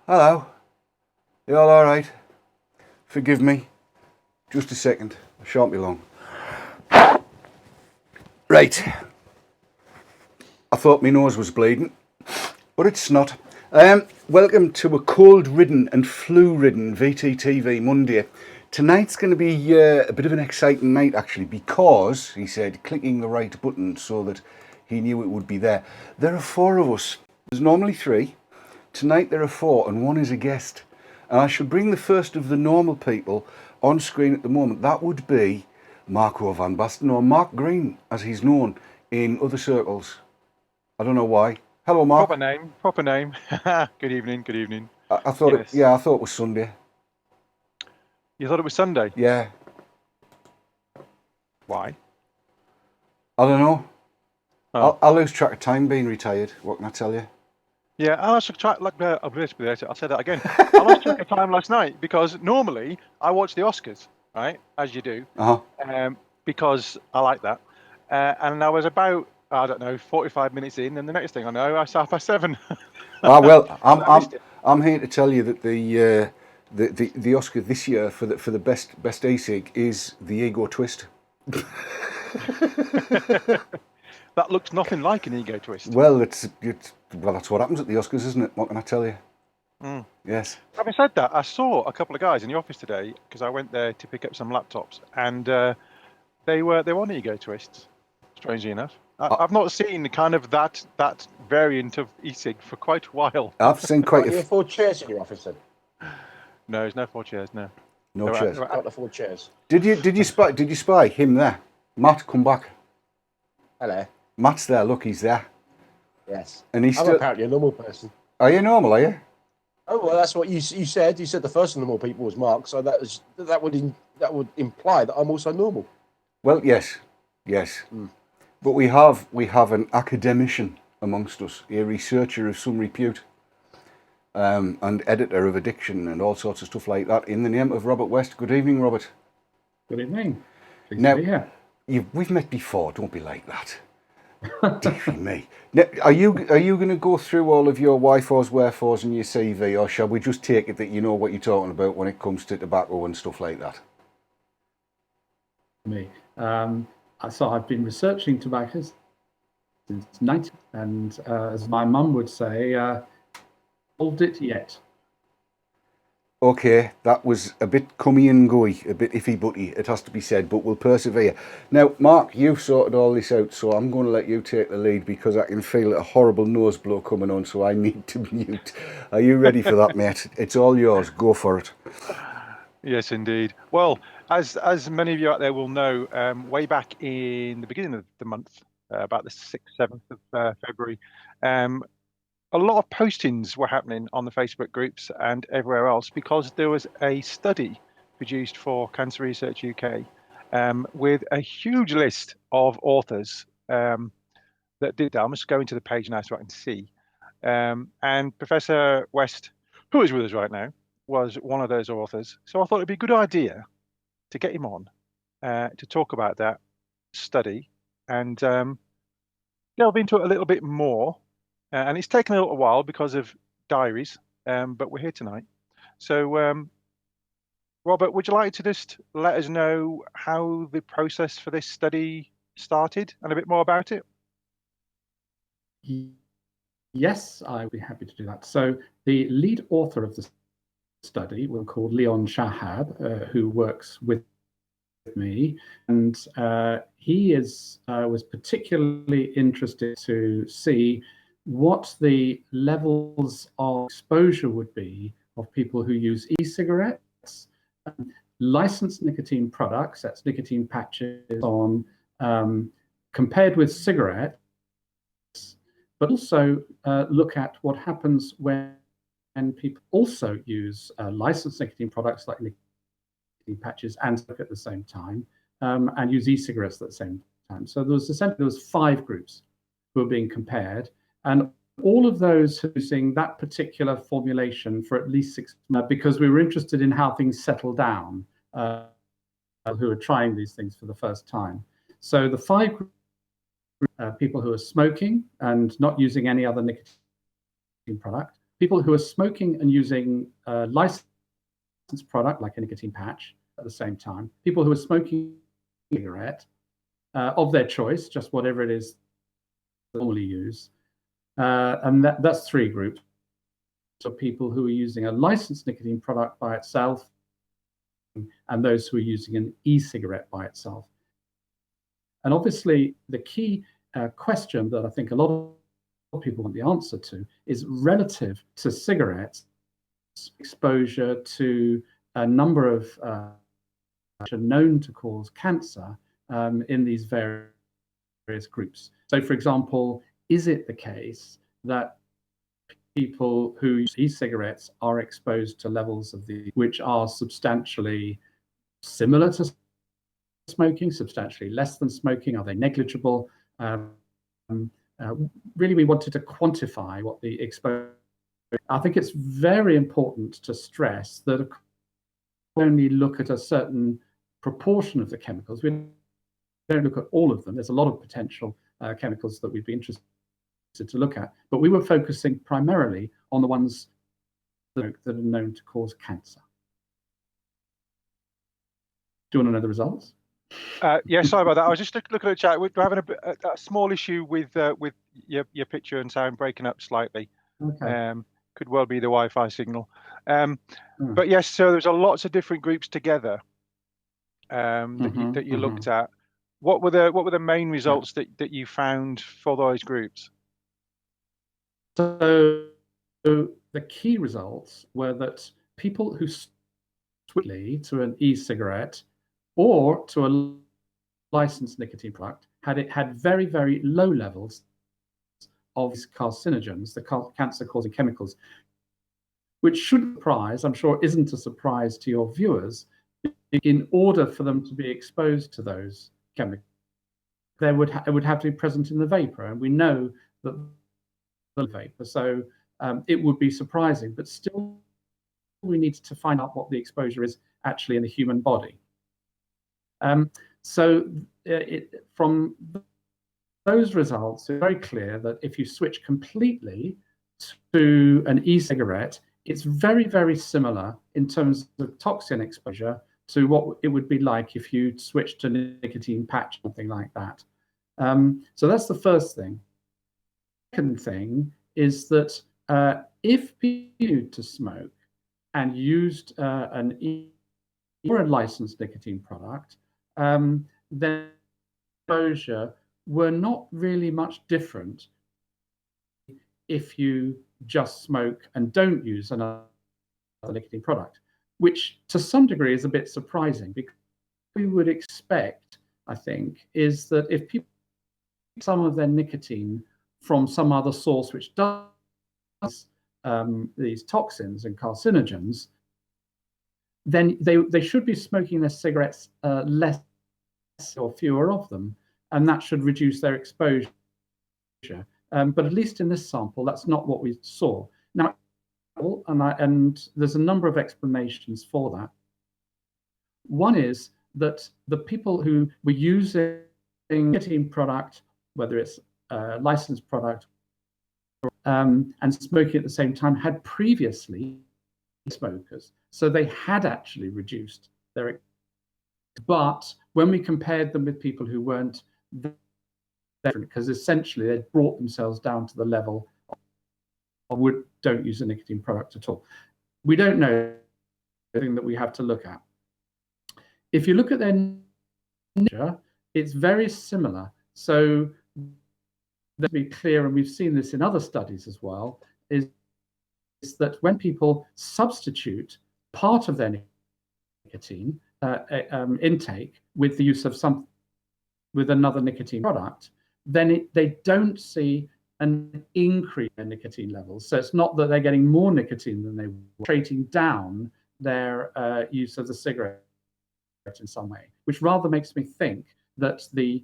Hello. You all right? Forgive me. Just a second. I shan't be long. Right. I thought my nose was bleeding, but it's not. Welcome to a cold-ridden and flu-ridden VTTV Monday. Tonight's going to be a bit of an exciting night, actually, because, he said, clicking the right button so that he knew it would be there. There are four of us. There's normally three. Tonight there are four, and one is a guest. And I shall bring the first of the normal people on screen at the moment. That would be Marco van Basten, or Mark Green, as he's known in other circles. I don't know why. Hello, Mark. Proper name, proper name. Good evening, good evening. I thought it. Yes. Yeah, I thought it was Sunday. You thought it was Sunday? Yeah, Why? I don't know. Oh. I lose track of time being retired. What can I tell you? Yeah, I lost track. I'll say that again. I lost track of time last night because normally I watch the Oscars, right? As you do, Uh huh. because I like that. And I was about, I don't know, 45 minutes in, and the next thing I know, I start by 7. Ah, well, So I missed it. I'm here to tell you that the Oscar this year for the best e-cig is the Ego Twist. That looks nothing like an ego twist. Well, well, that's what happens at the Oscars, isn't it? What can I tell you? Mm. Yes. Having said that, I saw a couple of guys in the office today because I went there to pick up some laptops, and they were on ego twists. Strangely enough, I, I've not seen kind of that variant of e-cig for quite a while. I've seen quite Got your four chairs in your office then? No, there's no 4 chairs. No, no there chairs. were, Got the four chairs. Did you spy him there? Matt, come back. Hello. Matt's there. Look, he's there. Yes. And he's I'm still. apparently a normal person. Are you normal? Are you? Oh well, that's what you said. You said the first normal people was Mark, so that would imply that I'm also normal. Well, yes, yes. But we have an academician amongst us, a researcher of some repute, and editor of addiction and all sorts of stuff like that. In the name of Robert West. Good evening, Robert. Good evening. Pleased Now, to be here. we've met before. Don't be like that. Dear me. Now, are you going to go through all of your why-fors, wherefores, and your CV, or shall we just take it that you know what you're talking about when it comes to tobacco and stuff like that? Me. So I've been researching tobacco since 90, and as my mum would say, hold it yet. Okay, that was a bit cummy and gooey, a bit iffy butty, it has to be said, but we'll persevere. Now, Mark, you've sorted all this out, so I'm going to let you take the lead because I can feel a horrible nose blow coming on, so I need to mute. Are you ready for that, mate? It's all yours. Go for it. yes, indeed. Well, as many of you out there will know, way back in the beginning of the month, about the 6th, 7th of February, a lot of postings were happening on the Facebook groups and everywhere else because there was a study produced for Cancer Research UK with a huge list of authors that did that. I'm just going to the page now so I can see. And Professor West, who is with us right now, was one of those authors. So I thought it'd be a good idea to get him on to talk about that study and delve into it a little bit more. And it's taken a little while because of diaries, but we're here tonight. So, Robert, would you like to just let us know how the process for this study started and a bit more about it? Yes, I'd be happy to do that. So the lead author of the study was called Leon Shahab, who works with me, and he was particularly interested to see what the levels of exposure would be of people who use e-cigarettes, licensed nicotine products, that's nicotine patches on, compared with cigarettes, but also look at what happens when people also use licensed nicotine products like nicotine patches and smoke at the same time, and use e-cigarettes at the same time. So there was 5 groups who were being compared, and all of those using that particular formulation for at least 6 months, because we were interested in how things settle down, who are trying these things for the first time. So the 5 groups, people who are smoking and not using any other nicotine product, people who are smoking and using a licensed product like a nicotine patch at the same time, people who are smoking a cigarette of their choice, just whatever it is they normally use, and that's 3 groups. So people who are using a licensed nicotine product by itself, and those who are using an e-cigarette by itself. And obviously, the key question that I think a lot of people want the answer to is relative to cigarettes, exposure to a number of which are known to cause cancer in these various groups. So, for example, is it the case that people who use e-cigarettes are exposed to levels of the which are substantially similar to smoking, substantially less than smoking? Are they negligible? Really, we wanted to quantify what the exposure. I think it's very important to stress that we only look at a certain proportion of the chemicals. We don't look at all of them. There's a lot of potential chemicals that we'd be interested to look at, but we were focusing primarily on the ones that are known to cause cancer. Do you want to know the results? Yeah, sorry about that. I was just looking at the chat. We're having a small issue with your picture and sound breaking up slightly. Okay. Could well be the Wi-Fi signal. But yes, so there's lots of different groups together that you looked at. What were the main results that you found for those groups? So the key results were that people who switched to an e-cigarette or to a licensed nicotine product had very, very low levels of carcinogens, the cancer-causing chemicals, which shouldn't surprise, I'm sure isn't a surprise to your viewers. In order for them to be exposed to those chemicals, it would have to be present in the vapor, and we know that the vapor, so it would be surprising, but still we need to find out what the exposure is actually in the human body. From those results, it's very clear that if you switch completely to an e-cigarette, it's very, very similar in terms of toxin exposure to what it would be like if you switched to nicotine patch, something like that. So that's the first thing. Second thing is that if people to smoke and used an or a licensed nicotine product, then exposure were not really much different if you just smoke and don't use another nicotine product, which to some degree is a bit surprising, because we would expect, I think, is that if people get some of their nicotine from some other source which does these toxins and carcinogens, then they should be smoking their cigarettes less or fewer of them, and that should reduce their exposure. But at least in this sample, that's not what we saw. Now, and there's a number of explanations for that. One is that the people who were using a nicotine product, whether it's a licensed product, and smoking at the same time, had previously smokers. So they had actually reduced their. But when we compared them with people who weren't, different, because essentially they'd brought themselves down to the level of don't use a nicotine product at all. We don't know the thing that we have to look at. If you look at their nature, it's very similar. So let's be clear, and we've seen this in other studies as well, is that when people substitute part of their nicotine intake with the use of with another nicotine product, then they don't see an increase in nicotine levels. So it's not that they're getting more nicotine than they were, trading down their use of the cigarette in some way, which rather makes me think that the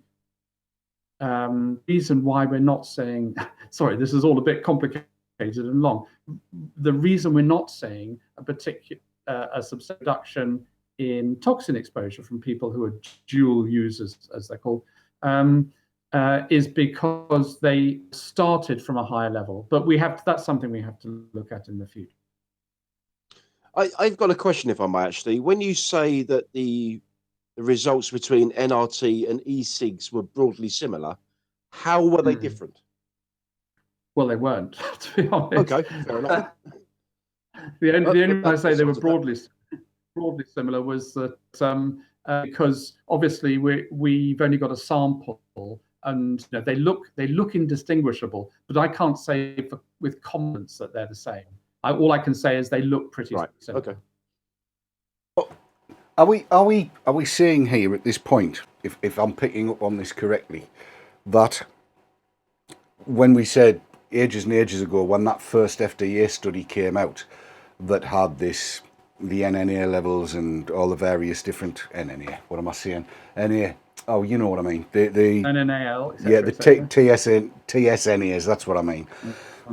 reason why we're not saying, sorry, this is all a bit complicated and long. The reason we're not saying a substantial reduction in toxin exposure from people who are dual users, as they're called, is because they started from a higher level. But that's something we have to look at in the future. I've got a question, if I may, actually. When you say that the results between NRT and e-cigs were broadly similar, how were they different? Well, they weren't, to be honest. Okay, fair enough. The only reason I say they were broadly similar was that because obviously we've only got a sample, and they look indistinguishable, but I can't say with confidence that they're the same. All I can say is they look pretty similar. Okay. Are we saying here at this point, if I'm picking up on this correctly, that when we said ages and ages ago, when that first FDA study came out that had the NNA levels and all the various different NNA, what am I saying? NA, oh, you know what I mean. The NNAL, TSNAs, that's what I mean.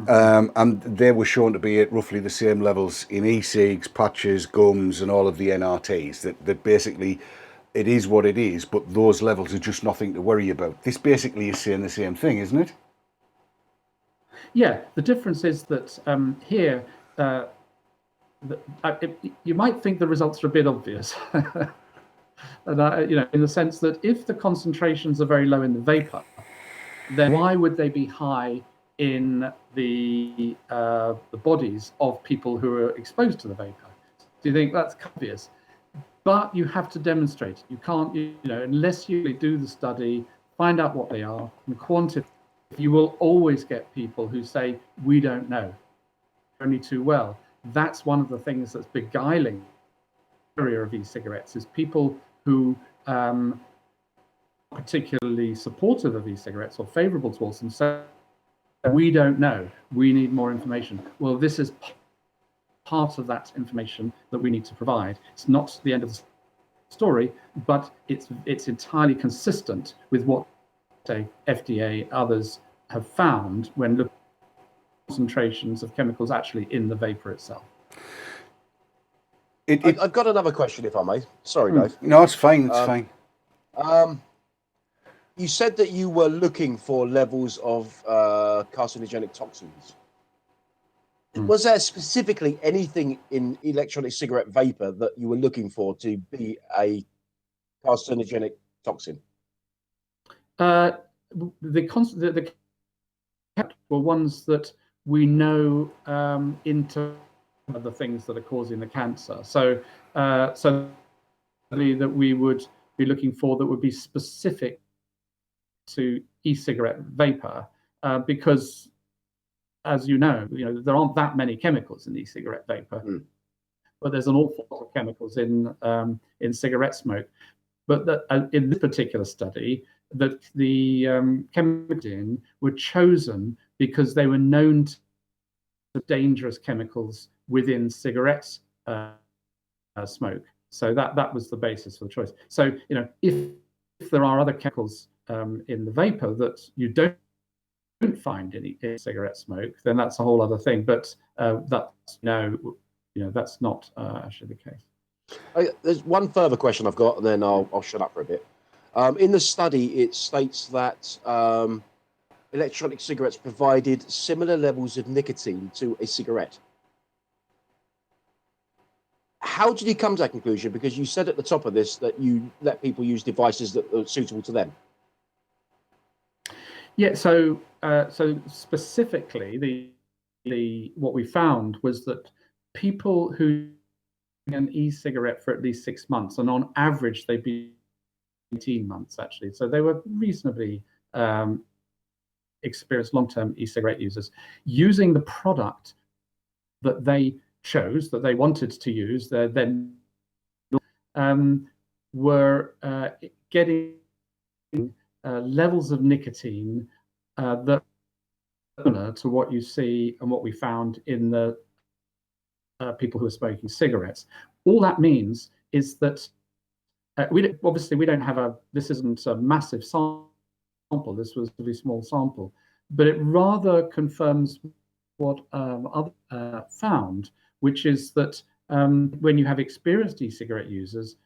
And they were shown to be at roughly the same levels in e-cigs, patches, gums, and all of the NRTs. That basically, it is what it is, but those levels are just nothing to worry about. This basically is saying the same thing, isn't it? Yeah, the difference is that here, you might think the results are a bit obvious. And, in the sense that if the concentrations are very low in the vapor, then why would they be high in the bodies of people who are exposed to the vapor? Do you think that's obvious? But you have to demonstrate. You can't, unless you do the study, find out what they are, and quantify. You will always get people who say, we don't know, only too well. That's one of the things that's beguiling the area of e-cigarettes, is people who particularly supportive of e-cigarettes or favorable towards them say, we don't know, we need more information. Well, this is part of that information that we need to provide. It's not the end of the story, but it's entirely consistent with what, say, FDA, others have found when looking at concentrations of chemicals actually in the vapor itself. I've got another question, if I may. Sorry, Dave. No, it's fine. It's fine. You said that you were looking for levels of carcinogenic toxins. Was there specifically anything in electronic cigarette vapor that you were looking for to be a carcinogenic toxin? The were ones that we know into the things that are causing the cancer. So that we would be looking for that would be specific to e-cigarette vapor, because, as you know, there aren't that many chemicals in e-cigarette vapor, but there's an awful lot of chemicals in cigarette smoke. But in this particular study, that the chemicals were chosen because they were known to be dangerous chemicals within cigarettes smoke. So that was the basis for the choice. So if there are other chemicals in the vapor that you don't find in cigarette smoke, then that's a whole other thing. But that's not actually the case. There's one further question I've got, and then I'll shut up for a bit. In the study, it states that electronic cigarettes provided similar levels of nicotine to a cigarette. How did you come to that conclusion? Because you said at the top of this that you let people use devices that are suitable to them. Yeah. So specifically, what we found was that people who an e-cigarette for at least 6 months, and on average they'd be 18 months actually. So they were reasonably experienced long-term e-cigarette users using the product that they chose, that they wanted to use. They then were getting levels of nicotine that are similar to what you see and what we found in the people who are smoking cigarettes. All that means is that we don't have this isn't a massive sample. This was a really small sample, but it rather confirms what others found, which is that when you have experienced e-cigarette users,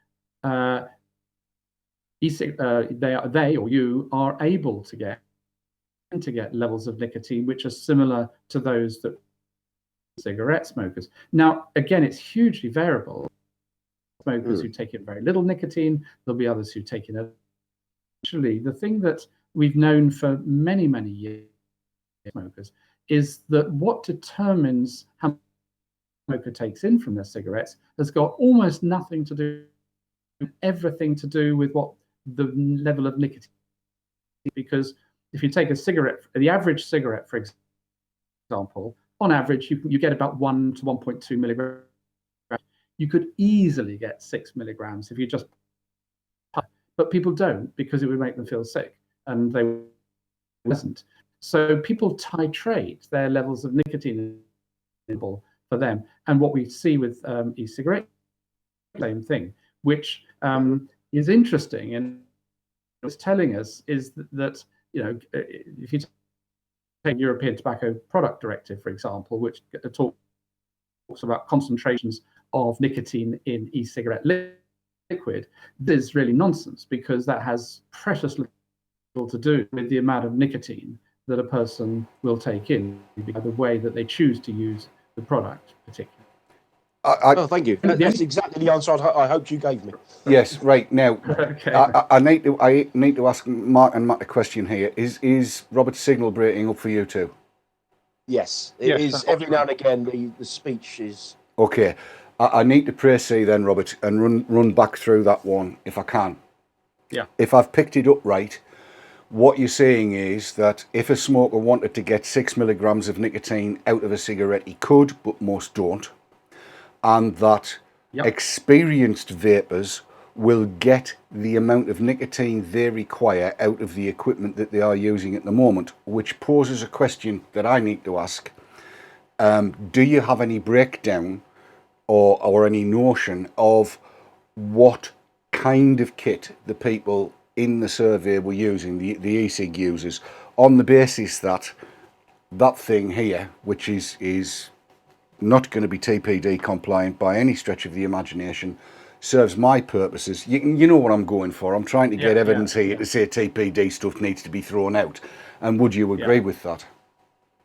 they or you are able to get levels of nicotine which are similar to those that cigarette smokers. Now, again, it's hugely variable. Smokers who take in very little nicotine, there'll be others who take in. Actually, the thing that we've known for many, many years, smokers, is that what determines how much a smoker takes in from their cigarettes has got almost nothing to do, everything to do with what the level of nicotine. Because if you take a cigarette, the average cigarette, for example, on average, you get about 1 to 1.2 milligrams. You could easily get 6 milligrams if you just, but people don't, because it would make them feel sick, and they wasn't. So people titrate their levels of nicotine for them. And what we see with e-cigarette, same thing, which is interesting and it's telling us is that, you know, if you take European Tobacco Product Directive, for example, which talks about concentrations of nicotine in e-cigarette liquid, this is really nonsense, because that has precious little to do with the amount of nicotine that a person will take in, by the way that they choose to use the product, particularly. Oh, thank you. That's exactly the answer I hoped you gave me. Yes, right now. Okay. I need to ask Mark and Matt a question here. Is Robert's signal breaking up for you too? Yes, it is. Every now and again, the speech is. Okay, I need to press C then, Robert, and run back through that one if I can. Yeah. If I've picked it up right, what you're saying is that if a smoker wanted to get 6 milligrams of nicotine out of a cigarette, he could, but most don't. And that experienced vapors will get the amount of nicotine they require out of the equipment that they are using at the moment, which poses a question that I need to ask. Do you have any breakdown or any notion of what kind of kit the people in the survey were using, the e-cig users, on the basis that that thing here, which is not going to be TPD compliant by any stretch of the imagination, serves my purposes. You know what I'm going for. I'm trying to get evidence here to say TPD stuff needs to be thrown out. And would you agree with that?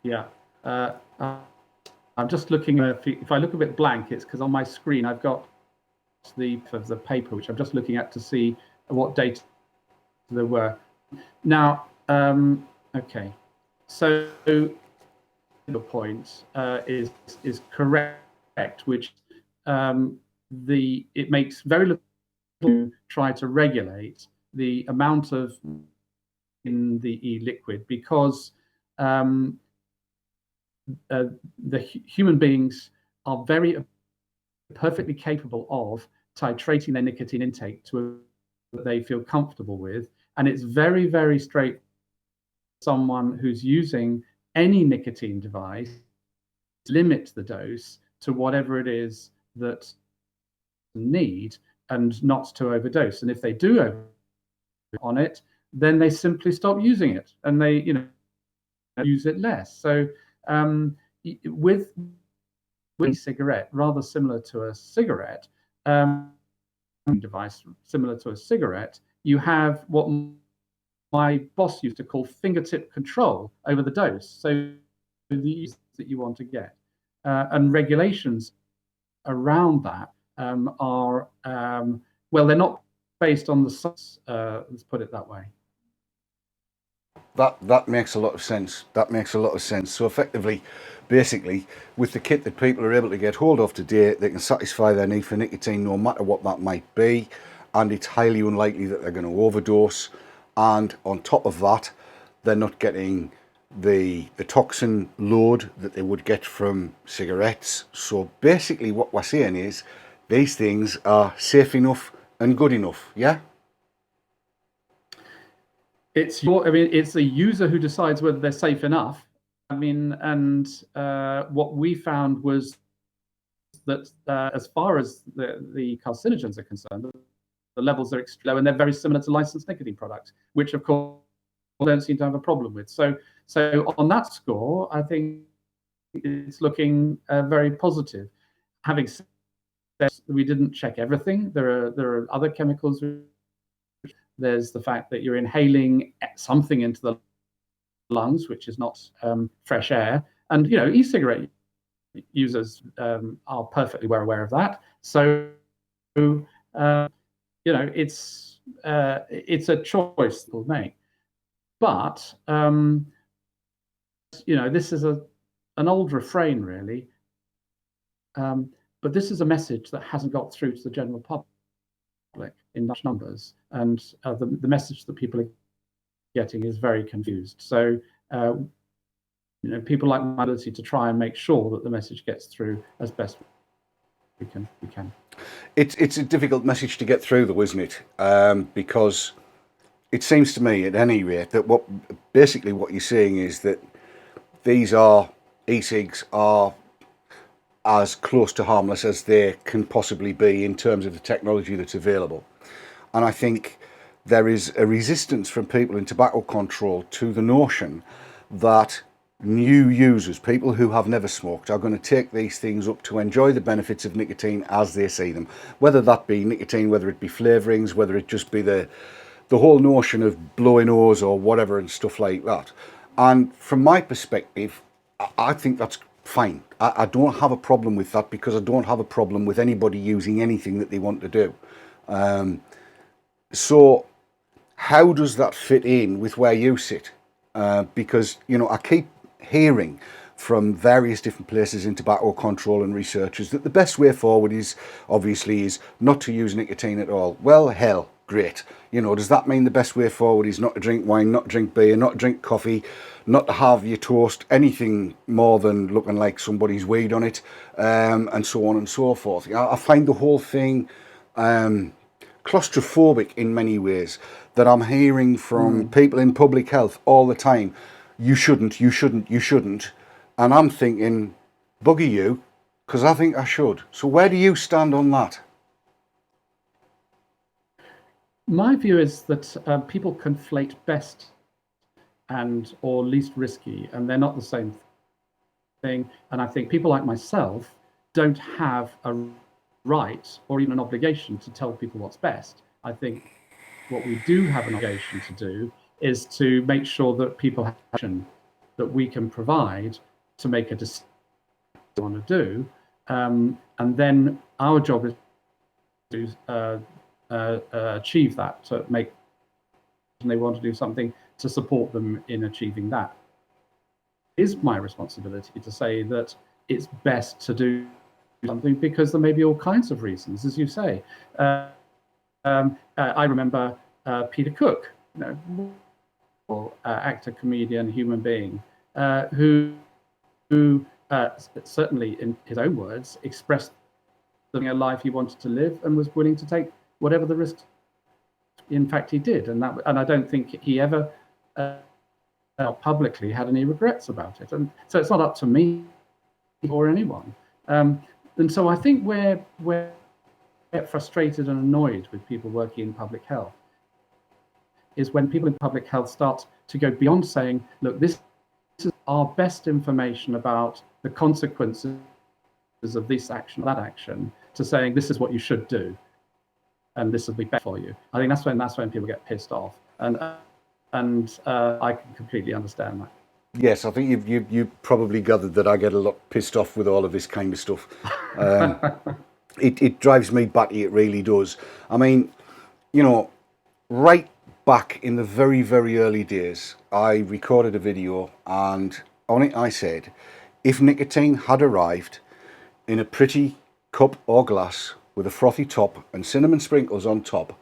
Yeah. I'm just looking, if I look a bit blank, it's because on my screen I've got the paper, which I'm just looking at to see what data there were. Now, okay. So the point is correct, which it makes very little to try to regulate the amount of in the e-liquid, because the human beings are very perfectly capable of titrating their nicotine intake to what they feel comfortable with, and it's very, very straight. Someone who's using any nicotine device, limit the dose to whatever it is that need, and not to overdose. And if they do overdose on it, then they simply stop using it, and they, you know, use it less. So with e-cigarette, rather similar to a cigarette, device similar to a cigarette, you have what my boss used to call fingertip control over the dose, so the use that you want to get, and regulations around that are well, they're not based on the science, let's put it that way. That makes a lot of sense. That makes a lot of sense. So effectively, basically, with the kit that people are able to get hold of today, they can satisfy their need for nicotine no matter what that might be, and it's highly unlikely that they're going to overdose. And on top of that, they're not getting the toxin load that they would get from cigarettes. So basically what we're saying is these things are safe enough and good enough, yeah? It's the user who decides whether they're safe enough. I mean, and what we found was that as far as the carcinogens are concerned, the levels are extremely low, and they're very similar to licensed nicotine products, which of course we don't seem to have a problem with. So on that score, I think it's looking very positive. Having said that, we didn't check everything. There are other chemicals There's the fact that you're inhaling something into the lungs, which is not fresh air. And e-cigarette users are perfectly well aware of that. So it's a choice they'll make. But this is an old refrain, really. But this is a message that hasn't got through to the general public in large numbers, and the message that people are getting is very confused. So people like my ability to try and make sure that the message gets through as best we can. It's a difficult message to get through, though, isn't it? Because it seems to me, at any rate, that what you're saying is that these e-cigs are as close to harmless as they can possibly be in terms of the technology that's available. And I think there is a resistance from people in tobacco control to the notion that new users, people who have never smoked, are going to take these things up to enjoy the benefits of nicotine as they see them. Whether that be nicotine, whether it be flavourings, whether it just be the whole notion of blowing O's or whatever and stuff like that. And from my perspective, I think that's fine. I don't have a problem with that, because I don't have a problem with anybody using anything that they want to do. So how does that fit in with where you sit? Because, I keep hearing from various different places in tobacco control and researchers that the best way forward is not to use nicotine at all. Well, hell, great. Does that mean the best way forward is not to drink wine, not to drink beer, not to drink coffee, not to have your toast, anything more than looking like somebody's weed on it, and so on and so forth? I find the whole thing claustrophobic in many ways, that I'm hearing from people in public health all the time. You shouldn't. And I'm thinking, bugger you, because I think I should. So where do you stand on that? My view is that people conflate best or least risky, and they're not the same thing. And I think people like myself don't have a right or even an obligation to tell people what's best. I think what we do have an obligation to do is to make sure that people have action that we can provide to make a decision they want to do. And then our job is to achieve that, to make, and they want to do something to support them in achieving that. It is my responsibility to say that it's best to do something, because there may be all kinds of reasons, as you say. I remember Peter Cook, actor, comedian, human being, who certainly, in his own words, expressed a life he wanted to live and was willing to take whatever the risks. In fact, he did, and I don't think he ever publicly had any regrets about it. And so it's not up to me or anyone. And so I think we're frustrated and annoyed with people working in public health is when people in public health start to go beyond saying, look, this is our best information about the consequences of this action or that action, to saying this is what you should do and this will be better for you. I think that's when people get pissed off, and I can completely understand that. Yes, I think you probably gathered that I get a lot pissed off with all of this kind of stuff. It drives me batty, it really does. I mean, right back in the very, very early days, I recorded a video, and on it I said, if nicotine had arrived in a pretty cup or glass with a frothy top and cinnamon sprinkles on top,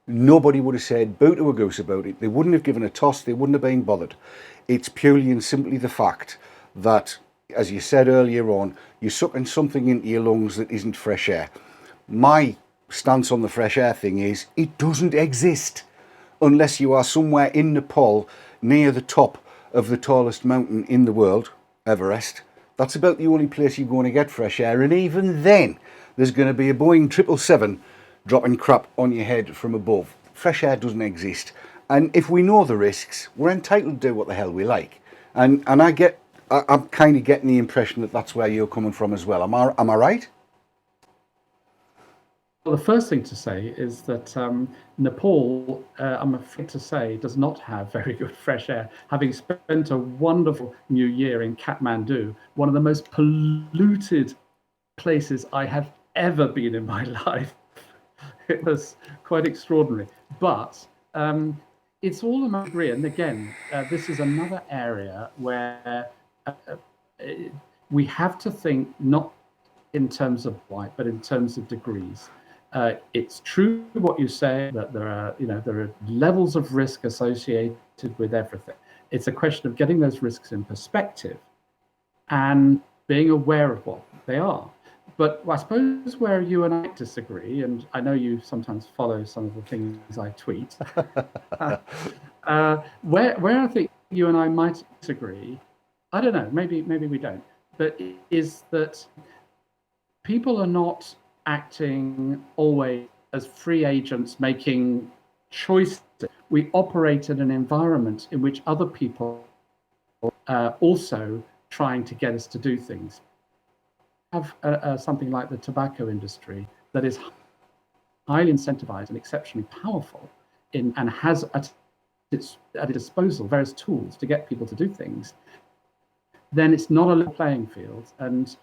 nobody would have said boo to a goose about it. They wouldn't have given a toss. They wouldn't have been bothered. It's purely and simply the fact that, as you said earlier on, you're sucking something into your lungs that isn't fresh air. My stance on the fresh air thing is it doesn't exist unless you are somewhere in Nepal near the top of the tallest mountain in the world, Everest. That's about the only place you're going to get fresh air, and even then there's going to be a Boeing 777 dropping crap on your head from above. Fresh air doesn't exist. And if we know the risks, we're entitled to do what the hell we like. And I'm kind of getting the impression that that's where you're coming from as well. Am I right? the first thing to say is that Nepal, I'm afraid to say, does not have very good fresh air. Having spent a wonderful New Year in Kathmandu, one of the most polluted places I have ever been in my life. It was quite extraordinary. But it's all a matter of degree. And again, this is another area where we have to think not in terms of white, but in terms of degrees. It's true what you say, that there are levels of risk associated with everything. It's a question of getting those risks in perspective and being aware of what they are. But I suppose where you and I disagree, and I know you sometimes follow some of the things I tweet, where I think you and I might disagree, I don't know, maybe we don't, but is that people are not acting always as free agents making choices. We operate in an environment in which other people are also trying to get us to do things. Have something like the tobacco industry that is highly incentivized and exceptionally powerful and has at its disposal various tools to get people to do things, then it's not a level playing field and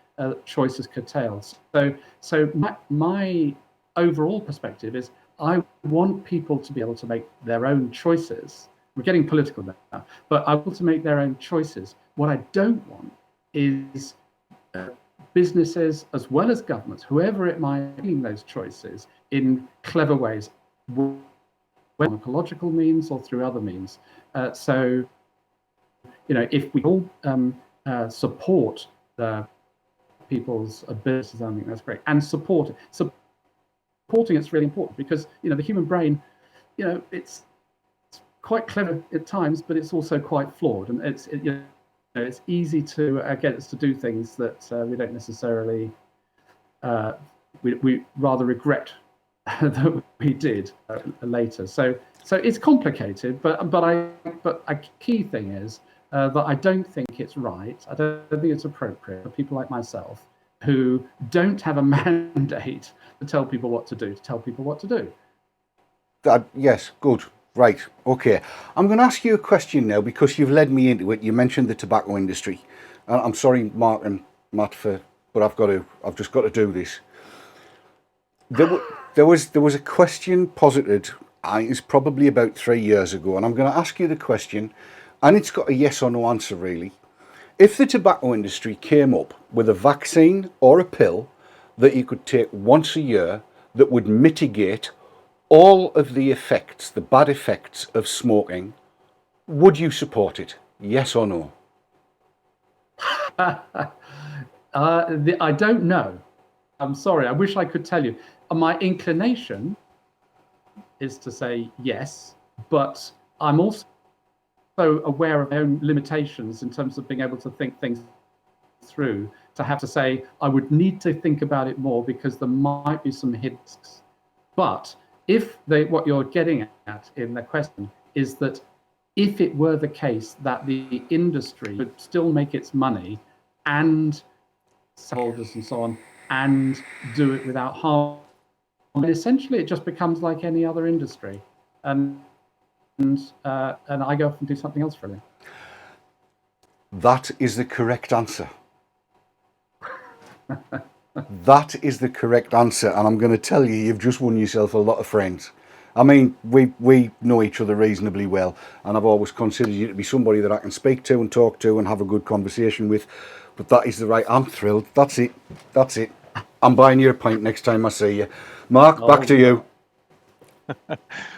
choice is curtailed. So my overall perspective is I want people to be able to make their own choices. We're getting political now, but I want to make their own choices. What I don't want is businesses as well as governments, whoever it might be, making those choices in clever ways, whether ecological means or through other means. So, if we all support the people's abilities, I think that's great, and supporting it's really important because the human brain, it's quite clever at times, but it's also quite flawed, and it's easy to get us to do things that we don't necessarily, we rather regret that we did later. So it's complicated, but a key thing is that I don't think it's right. I don't think it's appropriate for people like myself who don't have a mandate to tell people what to do. Yes, good. Right, okay. I'm going to ask you a question now because you've led me into it. You mentioned the tobacco industry. I'm sorry, Mark and Matt, but I've just got to do this. There was a question posited, it's probably about 3 years ago, and I'm going to ask you the question, and it's got a yes or no answer really. If the tobacco industry came up with a vaccine or a pill that you could take once a year that would mitigate all of the effects, the bad effects of smoking, would you support it? Yes or no? I don't know. I'm sorry. I wish I could tell you. My inclination is to say yes, but I'm also aware of my own limitations in terms of being able to think things through, to have to say I would need to think about it more because there might be some hits. But if what you're getting at in the question is that if it were the case that the industry could still make its money and holders and so on and do it without harm, and essentially it just becomes like any other industry, and I go off and do something else for a living. That is the correct answer. That is the correct answer, and I'm going to tell you, you've just won yourself a lot of friends. I mean, we know each other reasonably well, and I've always considered you to be somebody that I can speak to and talk to and have a good conversation with. But that is the right. I'm thrilled. That's it. I'm buying you a pint next time I see you. Mark, back to you.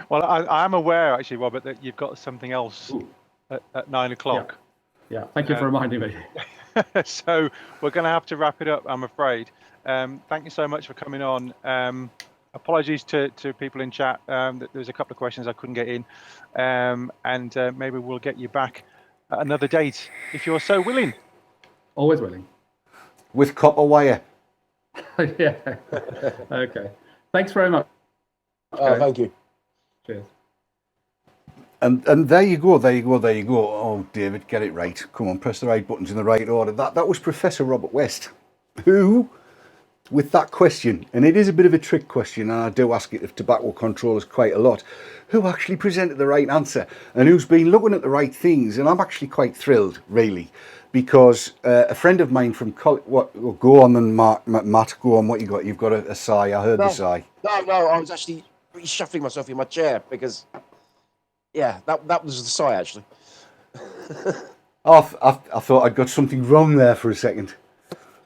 Well, I'm aware actually, Robert, that you've got something else at 9 o'clock. Yeah. Thank you for reminding me. So we're going to have to wrap it up, I'm afraid. Thank you so much for coming on. Apologies to people in chat. There's a couple of questions I couldn't get in, and maybe we'll get you back at another date if you're so willing. Always willing. With copper wire. Yeah. Okay. Thanks very much. Thank you. Cheers. And there you go. Oh, David, get it right. Come on, press the right buttons in the right order. That was Professor Robert West, who with that question, and it is a bit of a trick question, and I do ask it of tobacco controllers quite a lot, who actually presented the right answer and who's been looking at the right things. And I'm actually quite thrilled, really, because a friend of mine from college. What? Well, go on then, Matt. Go on. What you got? You've got a sigh. I heard the sigh. No. I was actually reshuffling myself in my chair because, yeah, that was the sigh actually. Oh, I thought I'd got something wrong there for a second.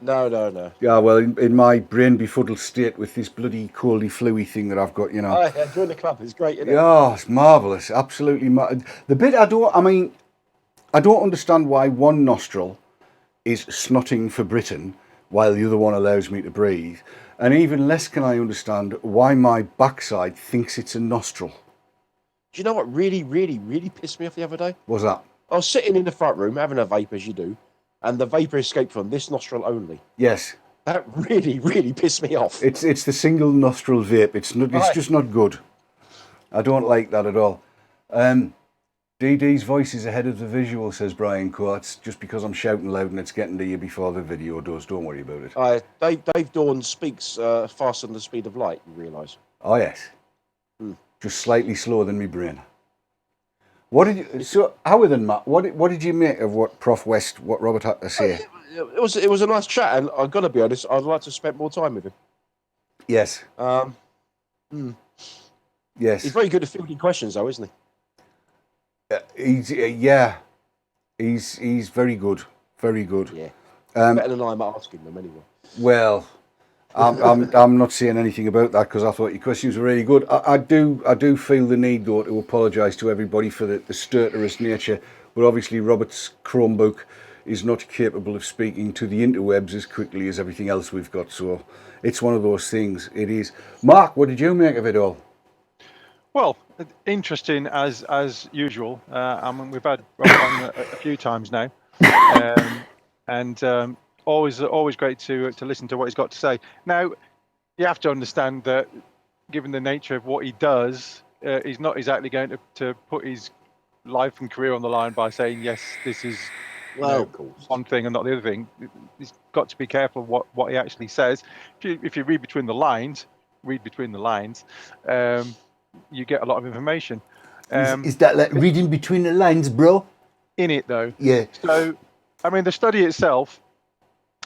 No. Yeah, well, in my brain befuddled state with this bloody coldy fluey thing that I've got, you know. Oh, yeah, join the club. It's great, isn't it? Yeah, it's marvellous. Absolutely. The bit I don't understand why one nostril is snotting for Britain while the other one allows me to breathe. And even less can I understand why my backside thinks it's a nostril. Do you know what really, really, really pissed me off the other day? What's that? I was sitting in the front room having a vape, as you do, and the vapour escaped from this nostril only. Yes. That really, really pissed me off. It's the single nostril vape. It's just not good. I don't like that at all. DD's voice is ahead of the visual, says Brian Coe. It's just because I'm shouting loud and it's getting to you before the video does. Don't worry about it. Dave Dawn speaks faster than the speed of light, you realise. Oh, yes. Just slightly slower than my brain. So, Howard and Matt, what did you make of what Prof West, what Robert had to say? It was a nice chat, and I've got to be honest, I'd like to spend more time with him. Yes. Yes. He's very good at fielding questions, though, isn't he? He's very good. Very good. Yeah. Better than I'm asking them anyway. Well, I'm not saying anything about that because I thought your questions were really good. I do feel the need though to apologise to everybody for the stertorous nature, but obviously Robert's Chromebook is not capable of speaking to the interwebs as quickly as everything else we've got. So it's one of those things. It is. Mark, what did you make of it all? Well, interesting as usual. I mean, we've had Robert on a few times now, and always great to listen to what he's got to say. Now, you have to understand that, given the nature of what he does, he's not exactly going to put his life and career on the line by saying yes, this is of course, one thing and not the other thing. He's got to be careful what he actually says. If you read between the lines, you get a lot of information. Is that like reading between the lines, bro? In it, though. Yeah. So, I mean, the study itself,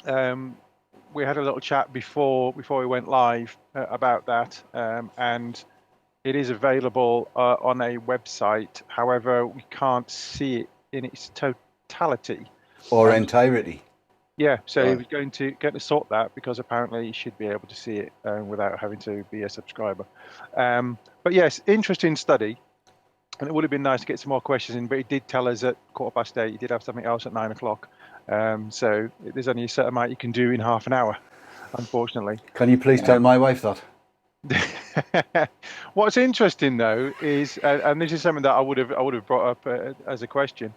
we had a little chat before we went live about that, and it is available on a website. However, we can't see it in its totality. Or entirety. Yeah, so he was going to get to sort that because apparently you should be able to see it without having to be a subscriber. But yes, interesting study, and it would have been nice to get some more questions in, but he did tell us at 8:15 he did have something else at 9 o'clock. So there's only a certain amount you can do in half an hour, unfortunately. Can you please tell my wife that? What's interesting though is, and this is something that I would have brought up as a question,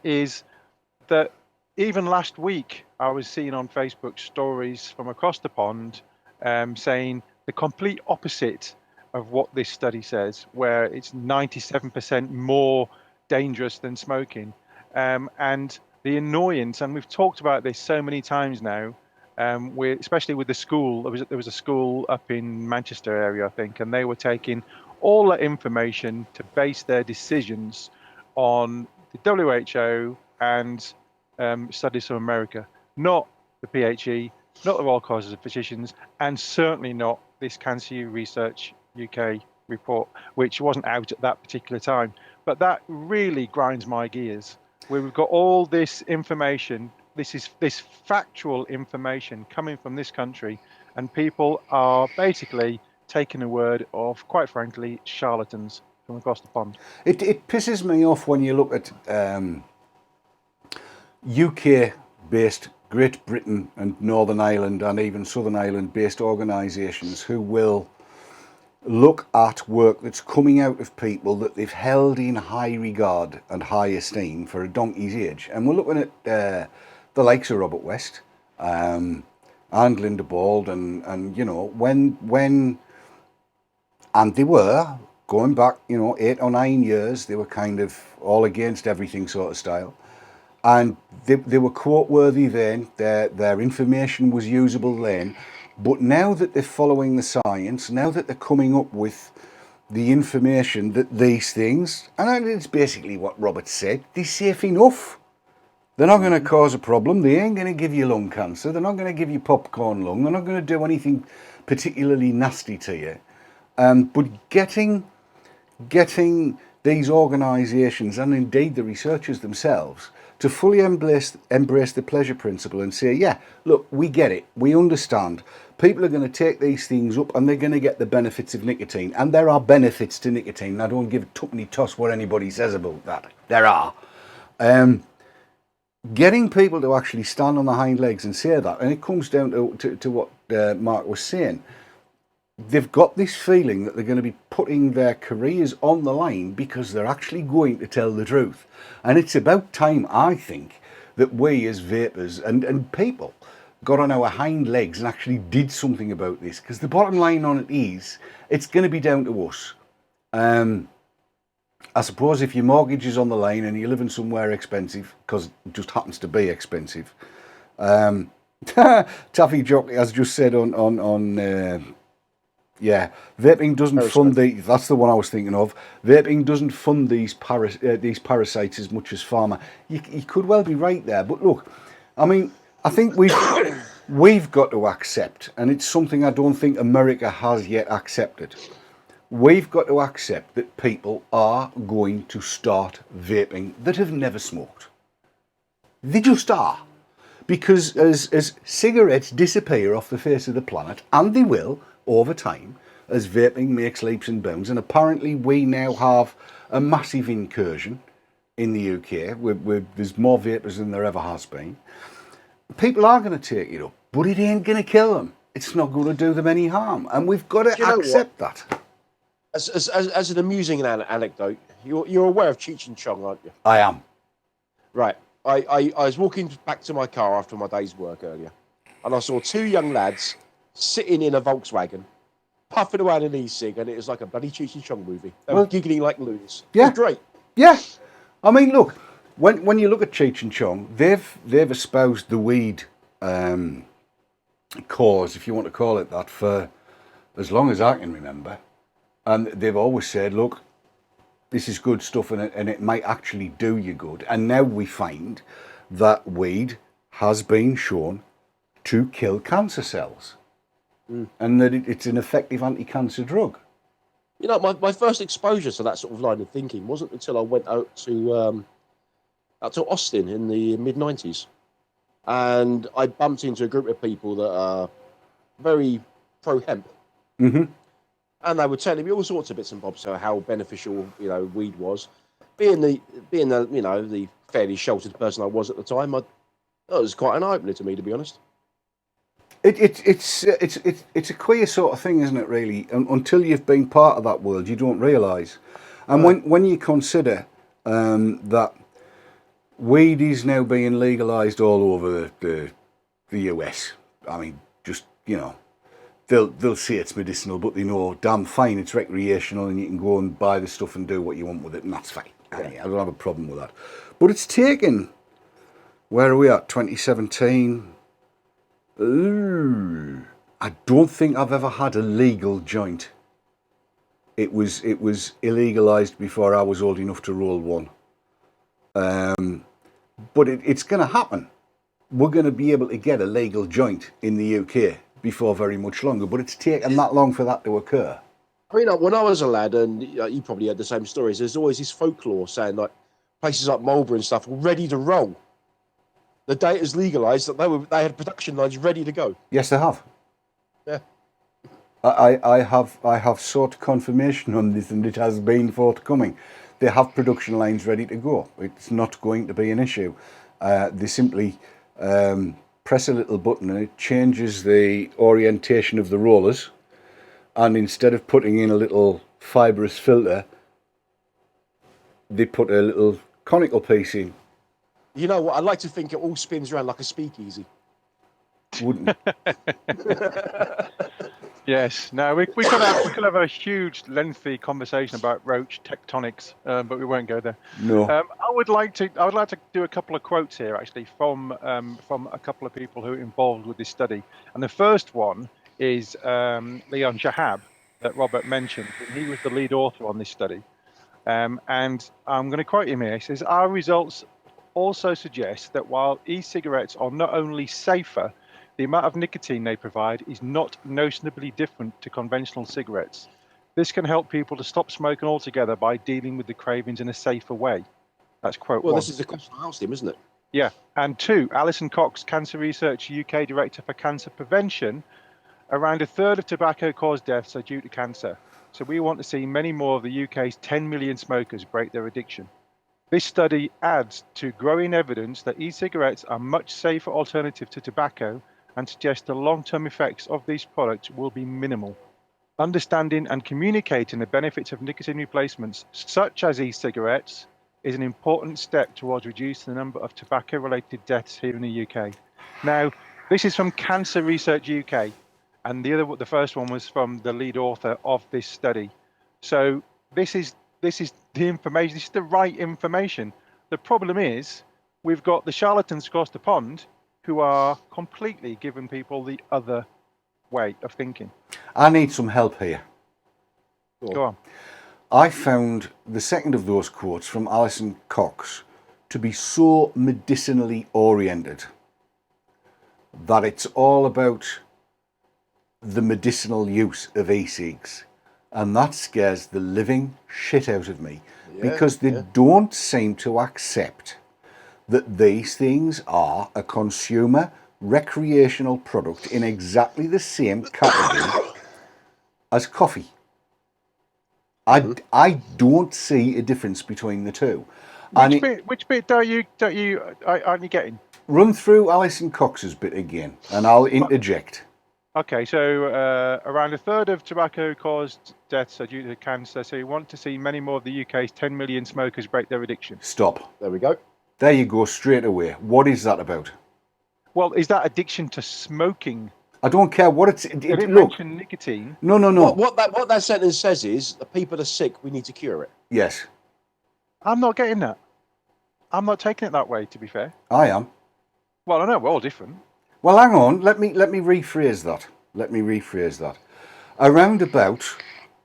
is that even last week, I was seeing on Facebook stories from across the pond saying the complete opposite of what this study says, where it's 97% more dangerous than smoking. And the annoyance, and we've talked about this so many times now, especially with the school. There was a school up in Manchester area, I think, and they were taking all that information to base their decisions on the WHO and studies from America, not the PHE, not the Royal College of Physicians, and certainly not this Cancer Research UK report, which wasn't out at that particular time. But that really grinds my gears, where we've got all this information, this factual information coming from this country, and people are basically taking the word of, quite frankly, charlatans from across the pond. It pisses me off when you look at UK-based Great Britain and Northern Ireland and even Southern Ireland-based organisations who will look at work that's coming out of people that they've held in high regard and high esteem for a donkey's age. And we're looking at the likes of Robert West and Linda Bald and you know, when and they were, going back, 8 or 9 years, they were kind of all against everything sort of style. And they were quote-worthy then, their information was usable then, But now that they're following the science, now that they're coming up with the information that these things, and it's basically what Robert said, they're safe enough. They're not going to cause a problem. They ain't going to give you lung cancer. They're not going to give you popcorn lung. They're not going to do anything particularly nasty to you. But getting these organisations, and indeed the researchers themselves, to fully embrace the pleasure principle and say, yeah, look, we get it. We understand. People are going to take these things up and they're going to get the benefits of nicotine. And there are benefits to nicotine. I don't give a tuppenny toss what anybody says about that. There are. Getting people to actually stand on their hind legs and say that, and it comes down to what Mark was saying, they've got this feeling that they're going to be putting their careers on the line because they're actually going to tell the truth. And it's about time, I think, that we as vapers and people got on our hind legs and actually did something about this, because the bottom line on it is, it's going to be down to us. I suppose if your mortgage is on the line and you're living somewhere expensive, because it just happens to be expensive. Taffy Jockey has just said vaping doesn't fund that's the one I was thinking of. Vaping doesn't fund these parasites as much as pharma. You could well be right there, but look, I mean, I think we've got to accept, and it's something I don't think America has yet accepted. We've got to accept that people are going to start vaping that have never smoked. They just are. Because as cigarettes disappear off the face of the planet, and they will over time, as vaping makes leaps and bounds, and apparently we now have a massive incursion in the UK, where there's more vapers than there ever has been. People are going to take it up, but it ain't going to kill them. It's not going to do them any harm, and we've got to accept that. As an amusing anecdote, you're aware of Cheech and Chong, aren't you? I am. Right. I was walking back to my car after my day's work earlier, and I saw two young lads sitting in a Volkswagen, puffing around an e-cig, and it was like a bloody Cheech and Chong movie. They were giggling like loons. Yeah. It was great. Yeah. I mean, look, when you look at Cheech and Chong, they've espoused the weed cause, if you want to call it that, for as long as I can remember. And they've always said, look, this is good stuff and it might actually do you good. And now we find that weed has been shown to kill cancer cells and that it's an effective anti-cancer drug. You know, my first exposure to that sort of line of thinking wasn't until I went out to Austin in the mid-90s. And I bumped into a group of people that are very pro-hemp. Mm-hmm. And they were telling me all sorts of bits and bobs, so how beneficial, weed was. Being the the fairly sheltered person I was at the time, it was quite an eye-opener to me, to be honest. It's a queer sort of thing, isn't it? Really, until you've been part of that world, you don't realise. And when you consider that weed is now being legalised all over the US, I mean, just They'll say it's medicinal, but they know damn fine it's recreational and you can go and buy the stuff and do what you want with it, and that's fine. I don't have a problem with that. But it's taken, where are we at, 2017? I don't think I've ever had a legal joint. It was illegalised before I was old enough to roll one. But it's going to happen. We're going to be able to get a legal joint in the UK before very much longer, but it's taken that long for that to occur. I mean, when I was a lad, and you probably had the same stories, there's always this folklore saying like places like Marlborough and stuff were ready to roll. The day it was legalised, that they had production lines ready to go. Yes, they have. Yeah. I have sought confirmation on this, and it has been forthcoming. They have production lines ready to go. It's not going to be an issue. They simply press a little button and it changes the orientation of the rollers, and instead of putting in a little fibrous filter, they put a little conical piece in. You know what? I'd like to think it all spins around like a speakeasy. Wouldn't? Yes. No, we could have a huge, lengthy conversation about roach tectonics, but we won't go there. No. I would like to do a couple of quotes here, actually, from a couple of people who are involved with this study. And the first one is Leon Shahab that Robert mentioned. He was the lead author on this study. And I'm going to quote him here. He says, our results also suggest that while e-cigarettes are not only safer, the amount of nicotine they provide is not noticeably different to conventional cigarettes. This can help people to stop smoking altogether by dealing with the cravings in a safer way. That's quote Well, one. this is the question I asked him, isn't it? Yeah. And two, Alison Cox, Cancer Research UK Director for Cancer Prevention. Around a third of tobacco-caused deaths are due to cancer. So we want to see many more of the UK's 10 million smokers break their addiction. This study adds to growing evidence that e-cigarettes are a much safer alternative to tobacco and suggests the long-term effects of these products will be minimal. Understanding and communicating the benefits of nicotine replacements, such as e-cigarettes, is an important step towards reducing the number of tobacco-related deaths here in the UK. Now, this is from Cancer Research UK, and the first one was from the lead author of this study. So this is the information. This is the right information. The problem is we've got the charlatans across the pond who are completely giving people the other way of thinking. I need some help here. Go on. I found the second of those quotes from Alison Cox to be so medicinally oriented that it's all about the medicinal use of e-cigs, and that scares the living shit out of me, because they don't seem to accept that these things are a consumer recreational product in exactly the same category as coffee. I don't see a difference between the two. Which bit aren't you getting? Run through Alison Cox's bit again, and I'll interject. Okay, so around a third of tobacco-caused deaths are due to cancer. So you want to see many more of the UK's 10 million smokers break their addiction. Stop. There we go. There you go, straight away. What is that about? Well, is that addiction to smoking? I don't care what it's. Did it Look, mention nicotine? no. What that sentence says is, the people are sick, we need to cure it. Yes, I'm not getting that. I'm not taking it that way, to be fair. I am. Well, I know we're all different. Well, hang on. Let me rephrase that. Around about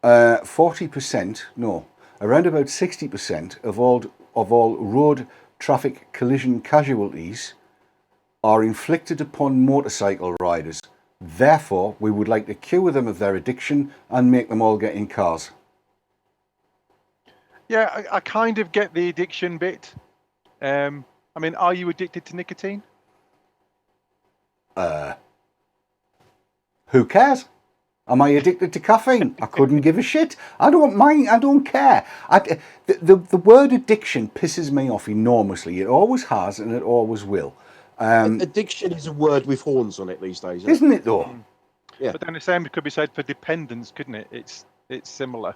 40%, no, around about 60% of all road traffic collision casualties are inflicted upon motorcycle riders. Therefore, we would like to cure them of their addiction and make them all get in cars. Yeah, I kind of get the addiction bit. I mean, are you addicted to nicotine? Who cares? Am I addicted to caffeine? I couldn't give a shit. I don't mind. I don't care. The word addiction pisses me off enormously. It always has, and it always will. Addiction is a word with horns on it these days, Isn't it though? Yeah. But then the same could be said for dependence, couldn't it? It's similar.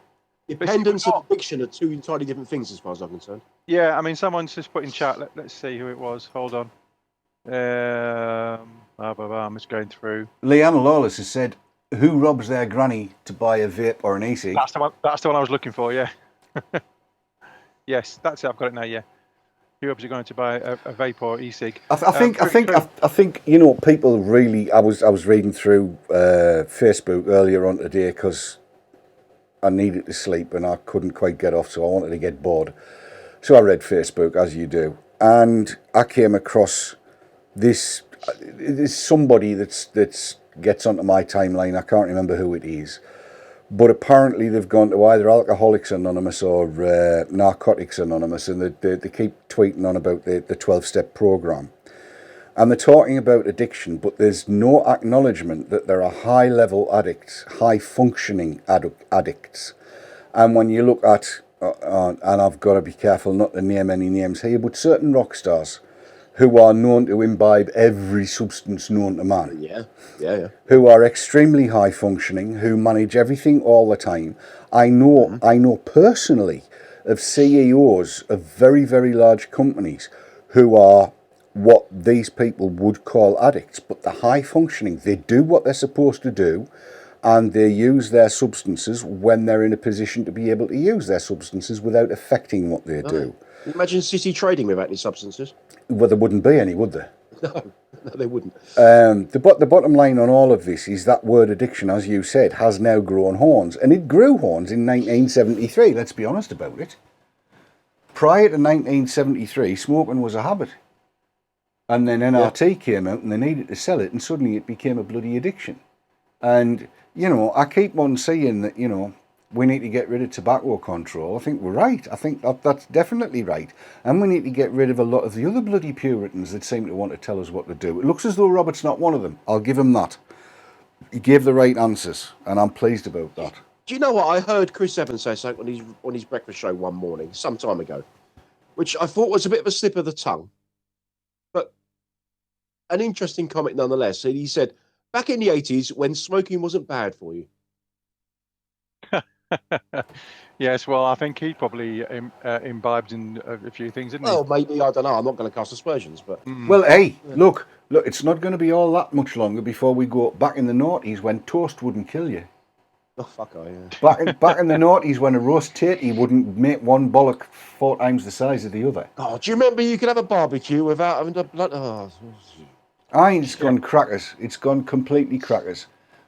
Dependence and addiction are two entirely different things, as far as I'm concerned. Yeah, I mean, someone's just put in chat. Let's see who it was. Hold on. I'm just going through. Leanna Lawless has said, "Who robs their granny to buy a vape or an e-cig?" That's the one. That's the one I was looking for. Yeah. Yes, that's it. I've got it now. Yeah. Who are going to buy a vape or e-cig? I think you know, people really. I was reading through Facebook earlier on today because I needed to sleep and I couldn't quite get off, so I wanted to get bored. So I read Facebook, as you do, and I came across this. There's somebody that gets onto my timeline. I can't remember who it is, but apparently they've gone to either Alcoholics Anonymous or Narcotics Anonymous, and they keep tweeting on about the 12-step program, and they're talking about addiction, but there's no acknowledgement that there are high-level addicts, high-functioning addicts, and when you look at and I've got to be careful not to name any names here, but certain rock stars who are known to imbibe every substance known to man. Yeah. Who are extremely high functioning, who manage everything all the time. I know personally of CEOs of very, very large companies who are what these people would call addicts, but they're high functioning. They do what they're supposed to do, and they use their substances when they're in a position to be able to use their substances without affecting what they do. Imagine City trading without any substances. Well, there wouldn't be any, would there? No, they wouldn't. The bottom line on all of this is that word addiction, as you said, has now grown horns. And it grew horns in 1973, let's be honest about it. Prior to 1973, smoking was a habit. And then NRT came out and they needed to sell it, and suddenly it became a bloody addiction. And, you know, I keep on saying that, you know, we need to get rid of tobacco control. I think we're right. I think that's definitely right. And we need to get rid of a lot of the other bloody Puritans that seem to want to tell us what to do. It looks as though Robert's not one of them. I'll give him that. He gave the right answers, and I'm pleased about that. Do you know what? I heard Chris Evans say something on his breakfast show one morning, some time ago, which I thought was a bit of a slip of the tongue, but an interesting comment nonetheless. He said, back in the 80s, when smoking wasn't bad for you. Yes, well, I think he probably imbibed in a few things, didn't he? Well, maybe, I don't know. I'm not going to cast aspersions, but... Well, hey, look, it's not going to be all that much longer before we go back in the noughties when toast wouldn't kill you. Oh, fuck, yeah. Back in the noughties when a roast tatey wouldn't make one bollock 4 times the size of the other. Oh, do you remember you could have a barbecue without having to blood... Oh. It's gone crackers. It's gone completely crackers.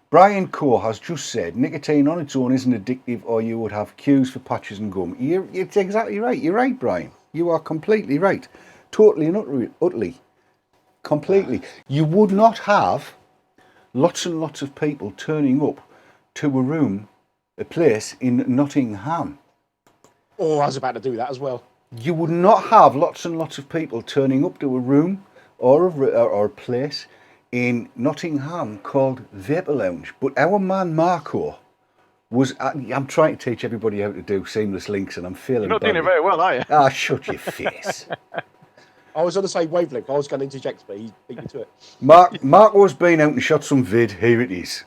Brian Core has just said nicotine on its own isn't addictive, or you would have queues for patches and gum. It's exactly right. You're right, Brian. You are completely right. Totally and utterly. Completely. You would not have lots and lots of people turning up to a place in Nottingham. Oh, I was about to do that as well. You would not have lots and lots of people turning up to a room or a place in Nottingham called Vapor Lounge. But our man Marco was... I'm trying to teach everybody how to do seamless links, and I'm feeling... You're not doing it very well, are you? Ah, shut your face. I was on the same wavelength. I was going to interject, but he beat me to it. Marco's been out and shot some vid. Here it is.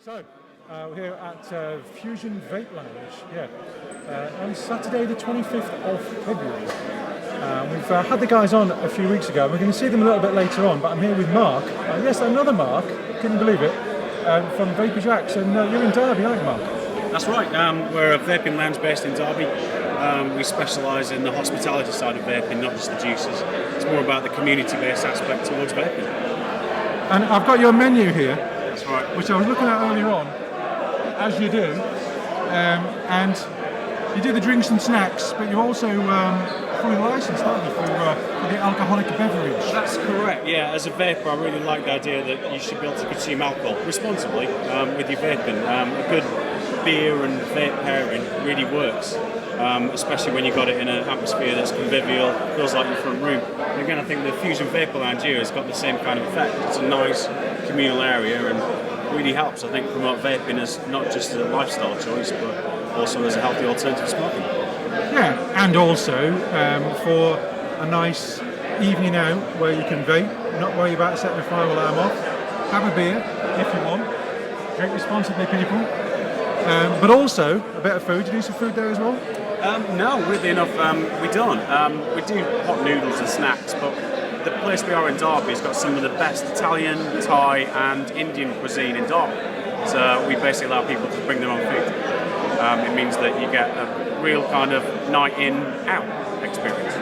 So, we're here at Fusion Vape Lounge, on Saturday the 25th of February. We've had the guys on a few weeks ago. We're going to see them a little bit later on, but I'm here with Mark. Yes, another Mark, couldn't believe it, from Vapor Jacks, and you're in Derby, aren't you, Mark? That's right, we're a vaping lounge based in Derby. We specialise in the hospitality side of vaping, not just the juices. It's more about the community-based aspect towards vaping. And I've got your menu here. That's right. Which I was looking at earlier on, as you do, and you do the drinks and snacks, but you're also fully licensed, aren't you, for the alcoholic beverage? That's correct, yeah. As a vapor, I really like the idea that you should be able to consume alcohol responsibly with your vaping. A good beer and vape pairing really works, especially when you've got it in an atmosphere that's convivial, feels like your front room. And again, I think the Fusion Vapor Lounge here has got the same kind of effect. It's a nice communal area and really helps, I think, promote vaping as not just a lifestyle choice, but also as a healthy alternative to smoking. Yeah, and also for a nice evening out where you can vape, not worry about setting the fire alarm off, have a beer if you want, drink responsibly, people, but also a bit of food. Do you do some food there as well? No, weirdly enough, we don't. We do hot noodles and snacks, but the place we are in Derby has got some of the best Italian, Thai and Indian cuisine in Derby. So we basically allow people to bring their own food. It means that you get a real kind of night in, out experience.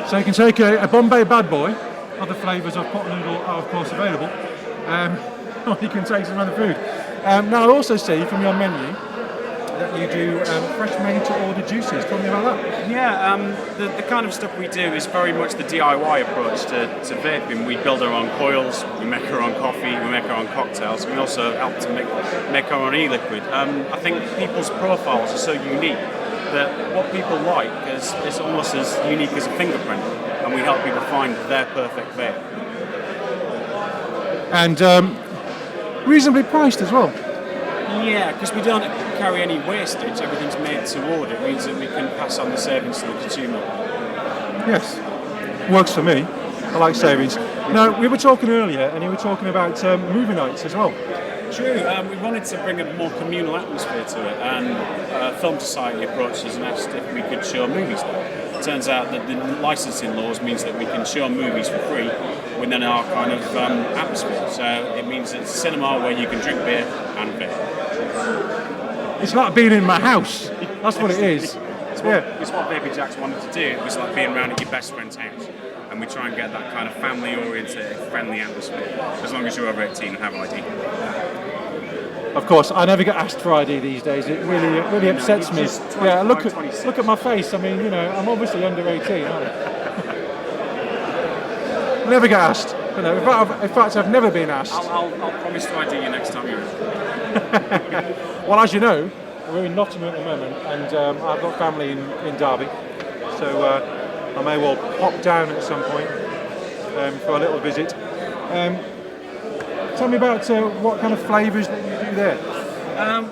So you can take a Bombay Bad Boy, other flavours of pot noodle are of course available, or you can take some other food. Now I also see from your menu that you do fresh made to order juices. Tell me about that. Yeah, the kind of stuff we do is very much the DIY approach to vaping. We build our own coils, we make our own coffee, we make our own cocktails. We also help to make our own e-liquid. I think people's profiles are so unique that what people like is almost as unique as a fingerprint, and we help people find their perfect vape. and reasonably priced as well. Yeah, because we don't carry any wastage. Everything's made to order. It means that we can pass on the savings to the consumer. Yes, works for me. I like savings. Now, we were talking earlier, and you were talking about movie nights as well. True. We wanted to bring a more communal atmosphere to it, and Film Society approached us and asked if we could show movies there. It turns out that the licensing laws means that we can show movies for free within our kind of atmosphere. So it means it's a cinema where you can drink beer and vape. It's like being in my house. That's what it is. It's what Vaping Jacks wanted to do. It was like being around at your best friend's house. And we try and get that kind of family-oriented, friendly atmosphere, as long as you're over 18 and have ID. Of course, I never get asked for ID these days. It really upsets me. Yeah, look at my face. I mean, you know, I'm obviously under 18, aren't I? Never get asked. You know, in fact, I've never been asked. I'll promise to ID you next time you're in. Well, as you know, we're in Nottingham at the moment, and I've got family in Derby, so I may well pop down at some point for a little visit. Tell me about what kind of flavours that you do there.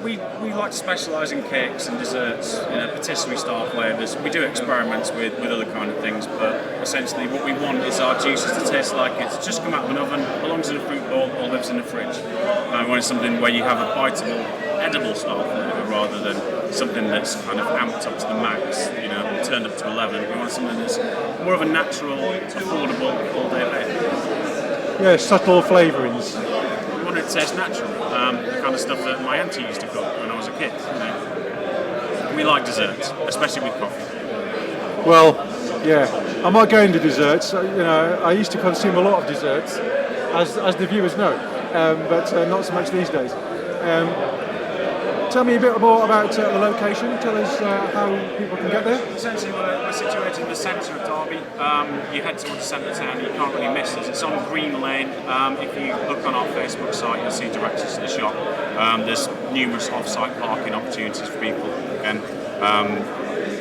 We like to specialise in cakes and desserts, patisserie style flavours. We do experiments with other kind of things, but essentially what we want is our juices to taste like it's just come out of an oven, belongs in a fruit bowl or lives in a fridge. We want something where you have a biteable, edible style flavour rather than something that's kind of amped up to the max, turned up to 11. We want something that's more of a natural, affordable, all-day vape. Yeah, subtle flavourings. We want it to taste natural, the kind of stuff that my auntie used to cook when I was a kid. We like desserts, especially with coffee. Well, yeah, I'm not going to desserts. I used to consume a lot of desserts, as the viewers know, but not so much these days. Tell me a bit more about the location. Tell us how people can get there. Essentially, we're situated in the centre of Derby. You head towards the centre of town, you can't really miss us. It's on Green Lane. If you look on our Facebook site, you'll see directions to the shop. There's numerous off-site parking opportunities for people. Again,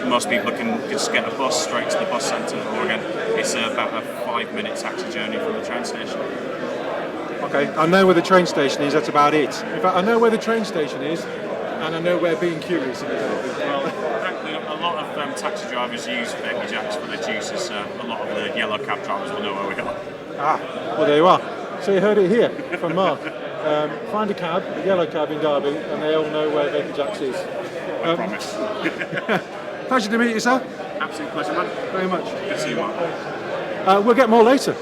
most people can just get a bus straight to the bus centre, or again, it's about a 5-minute taxi journey from the train station. Okay, I know where the train station is. That's about it. In fact, I know where the train station is. And I know where being curious is. Well, frankly, a lot of taxi drivers use Vaping Jacks for their juices, so a lot of the yellow cab drivers will know where we are. Well there you are. So you heard it here from Mark. Find a cab, a yellow cab in Derby, and they all know where Vaping Jacks is. I promise. Pleasure to meet you, sir. Absolute pleasure, man. Very much. Good to see you, Mark. We'll get more later.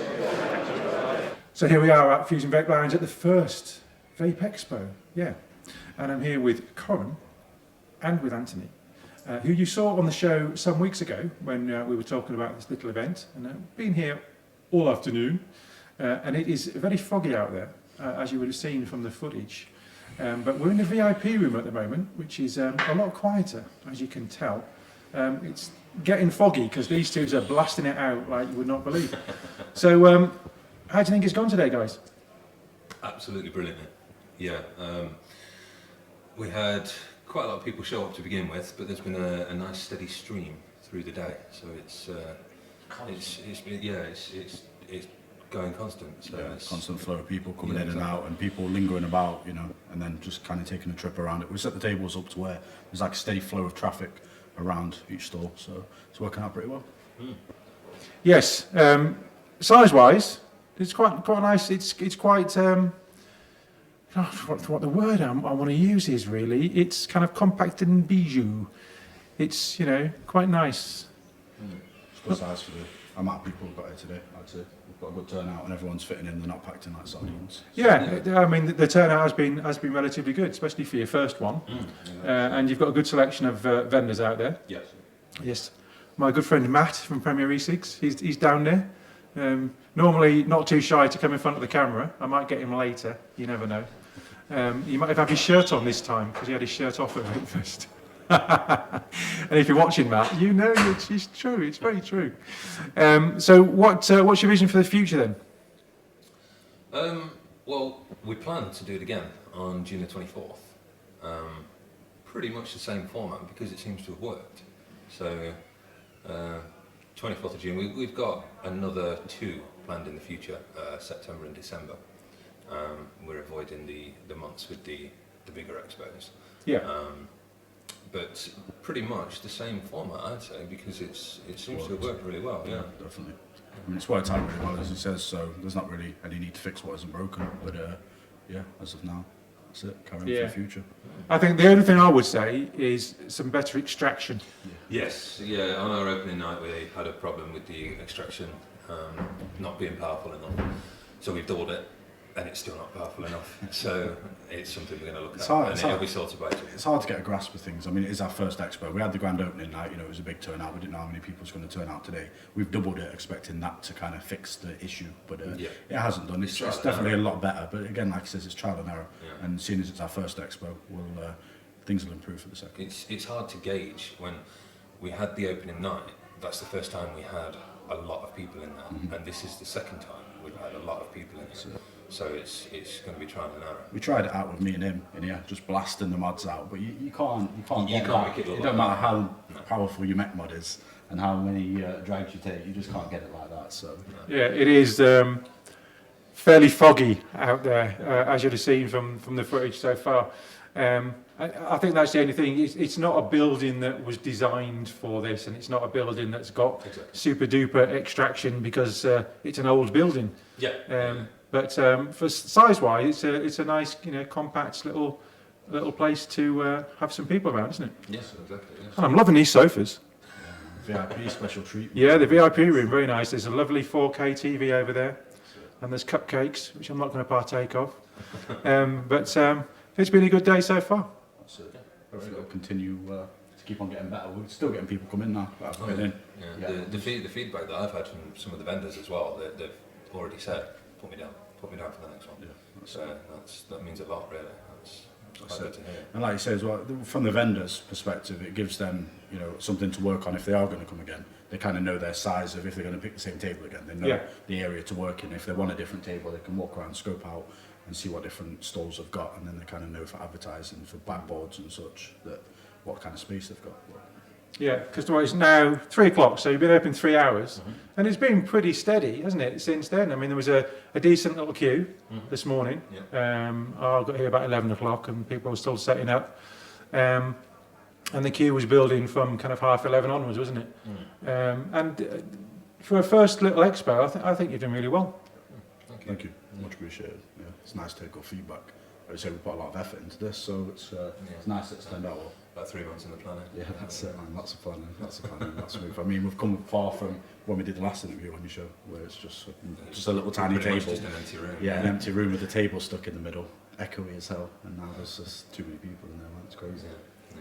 So here we are at Fusion Vape Lounge at the first Vape Expo. Yeah. And I'm here with Corin and with Anthony, who you saw on the show some weeks ago when we were talking about this little event. And been here all afternoon, and it is very foggy out there, as you would have seen from the footage. But we're in the VIP room at the moment, which is a lot quieter, as you can tell. It's getting foggy because these two are blasting it out like you would not believe. So, how do you think it's gone today, guys? Absolutely brilliant. Yeah. We had quite a lot of people show up to begin with, but there's been a nice steady stream through the day, so it's going constant. So yeah, constant flow of people coming in and out, and people lingering about, and then just kind of taking a trip around it. We set the tables up to where there's like a steady flow of traffic around each stall, so it's working out pretty well. Yes, size-wise, it's quite nice. It's quite. What the word I want to use is really, it's kind of compact and bijou. It's, quite nice. It's good size for the amount of people who've got here today, I'd say. We've got a good turnout and everyone's fitting in, they're not packed in like sardines. Yeah, I mean, the turnout has been relatively good, especially for your first one. And you've got a good selection of vendors out there. Yes. Yes. My good friend Matt from Premier e-cigs, he's down there. Normally not too shy to come in front of the camera. I might get him later, you never know. He might have had his shirt on this time because he had his shirt off at Vape Fest. And if you're watching Matt, you know it's true. It's very true. So what's your vision for the future then? Well, we plan to do it again on June the 24th. Pretty much the same format because it seems to have worked. So 24th of June, we've got another 2 planned in the future, September and December. we're avoiding the months with the bigger expos. Yeah. But pretty much the same format, I'd say, because it seems to have worked really well. Yeah, Definitely. I mean, it's worked out really well, as he says, so there's not really any need to fix what isn't broken. But yeah, as of now, that's it. Carry on for the future. I think the only thing I would say is some better extraction. Yes, yeah. On our opening night, we had a problem with the extraction not being powerful enough, so we've doubled it, and it's still not powerful enough. So it's something we're going to look at, and it'll be sorted by it. It's hard to get a grasp of things. I mean, it is our first expo. We had the grand opening night, it was a big turnout. We didn't know how many people was going to turn out today. We've doubled it, expecting that to kind of fix the issue, but it hasn't done. It's definitely a lot better, but again, like I says, it's trial and error. Yeah. And seeing as it's our first expo, things will improve for the second. It's hard to gauge. When we had the opening night, that's the first time we had a lot of people in there, and this is the second time we've had a lot of people in there. So it's going to be trial and error. We tried it out with me and him in here, just blasting the mods out, but you can't make it look it don't matter how powerful your mech mod is and how many drags you take, you just can't get it like that. So Yeah, it is fairly foggy out there, as you'd have seen from the footage so far. I think that's the only thing. It's not a building that was designed for this, and it's not a building that's got super duper extraction because it's an old building. Yeah. But for size-wise, it's a nice, compact little place to have some people around, isn't it? Yes, exactly. Yes. And I'm loving these sofas. VIP special treat. Yeah, the VIP room, very nice. There's a lovely 4K TV over there, and there's cupcakes, which I'm not going to partake of. But it's been a good day so far. That's it. Hopefully it'll continue to keep on getting better. We're still getting people coming now. The feedback that I've had from some of the vendors as well, they've already said, put me down for the next one. Yeah, so that means a lot, really. That's quite good to hear. And like you say as well, from the vendors' perspective, it gives them, something to work on if they are going to come again. They kind of know their size of if they're going to pick the same table again. They know the area to work in. If they want a different table, they can walk around, scope out, and see what different stalls they've got, and then they kind of know for advertising, for backboards and such, that what kind of space they've got. Yeah, because it's now 3 o'clock, so you've been open 3 hours, and it's been pretty steady, hasn't it, since then? I mean, there was a decent little queue this morning. I got here about 11 o'clock, and people were still setting up. And the queue was building from kind of 11:30 onwards, wasn't it? And for a first little expo, I think you've done really well. Thank you. Much appreciated. Yeah, it's nice to get good feedback. Like I say, we put a lot of effort into this, so it's nice that it's turned out well. About 3 months in the planning. Yeah, that's it, man. Lots of planning, lots of move. I mean, we've come far from when we did the last interview on your show, where it's just a little tiny table. Just an empty room. Yeah, an empty room with a table stuck in the middle, echoey as hell, and now there's just too many people in there, man. It's crazy.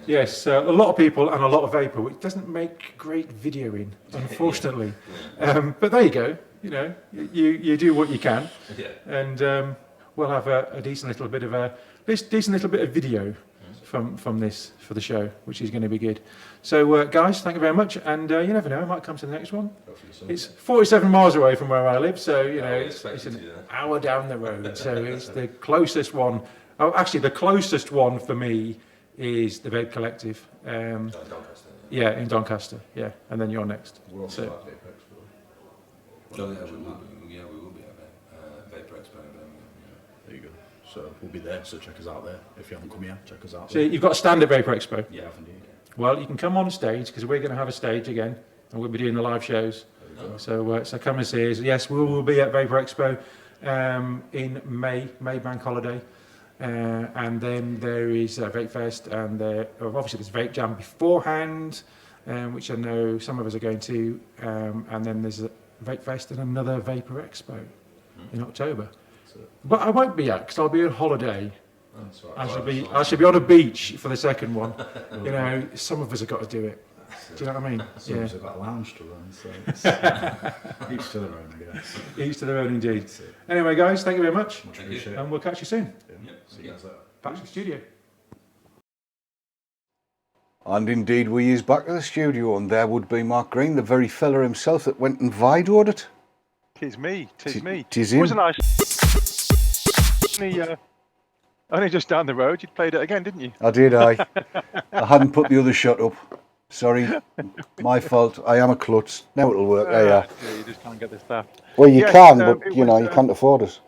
Yes, a lot of people and a lot of vapor, which doesn't make great videoing, unfortunately. But there you go. You do what you can, and we'll have a decent little bit of video from this for the show, which is going to be good. So, guys, thank you very much, and you never know, I might come to the next one. So. It's 47 miles away from where I live, so it's an hour down the road. So it's the closest one. Oh, actually, the closest one for me is the Vape Collective. Doncaster. Yeah, in Doncaster. Yeah, and then you're next. We're also at Vape Expo. We will be at Vapor Expo. There you go. So we'll be there, so check us out there. If you haven't come here, check us out So you've got a stand at Vapor Expo? Yeah, indeed. Well, you can come on stage, because we're going to have a stage again, and we'll be doing the live shows. So come and see us. Yes, we will be at Vapor Expo in May Bank Holiday. And then there is Vape Fest, and obviously there's Vape Jam beforehand, which I know some of us are going to, and then there's a Vape Fest and another Vapor Expo in October. But I won't be at, because I'll be on holiday. I should be on a beach for the second one. Some of us have got to do it. Do you know what I mean? Some of us have got a lounge to run, so it's each to their own, I guess. Each to their own, indeed. Anyway, guys, thank you very much. Much appreciated. And we'll catch you soon. See you guys later. Back to the studio. And indeed, we is back at the studio, and there would be Mark Green, the very fella himself that went and videoed it. Tis me. Tis him. Wasn't I? Only just down the road. You'd played it again, didn't you? I did, I hadn't put the other shot up. Sorry, my fault. I am a klutz. Now it'll work. Yeah, you just can't get the stuff. Well, you can, but you can't afford it.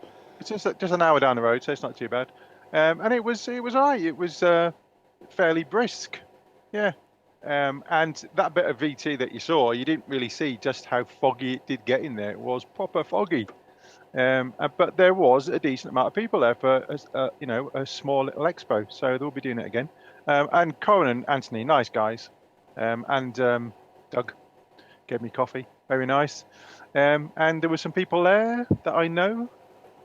It's just an hour down the road, so it's not too bad. And it was alright. It was fairly brisk, yeah. And that bit of VT that you saw, you didn't really see just how foggy it did get in there. It was proper foggy. But there was a decent amount of people there for a small little expo, so they'll be doing it again. And Corin and Anthony, nice guys, and Doug gave me coffee, very nice. And there were some people there that I know,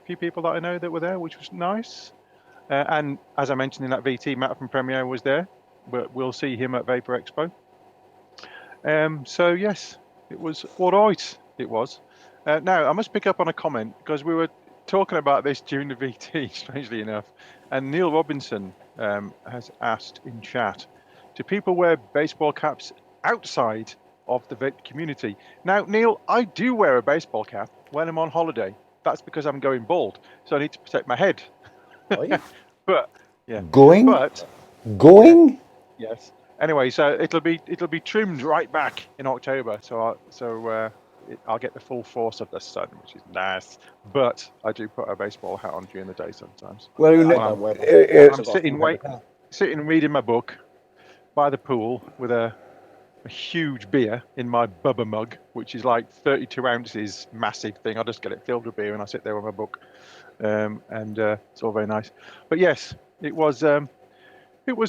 a few people that I know that were there, which was nice. And as I mentioned in that VT, Matt from Premiere was there, but we'll see him at Vapor Expo. So yes, it was all right. It was. Now I must pick up on a comment because we were talking about this during the VT, strangely enough, and Neil Robinson has asked in chat, do people wear baseball caps outside of the vape community? Now, Neil, I do wear a baseball cap when I'm on holiday. That's because I'm going bald, so I need to protect my head. Are you? But yeah, Going? but Going? yes. Anyway, so it'll be trimmed right back in October, so I'll get the full force of the sun, which is nice. But I do put a baseball hat on during the day sometimes. Well, I don't wear my- I'm sitting reading my book by the pool with a huge beer in my Bubba mug, which is like 32 ounces, massive thing. I just get it filled with beer and I sit there with my book, and it's all very nice. But yes, it was a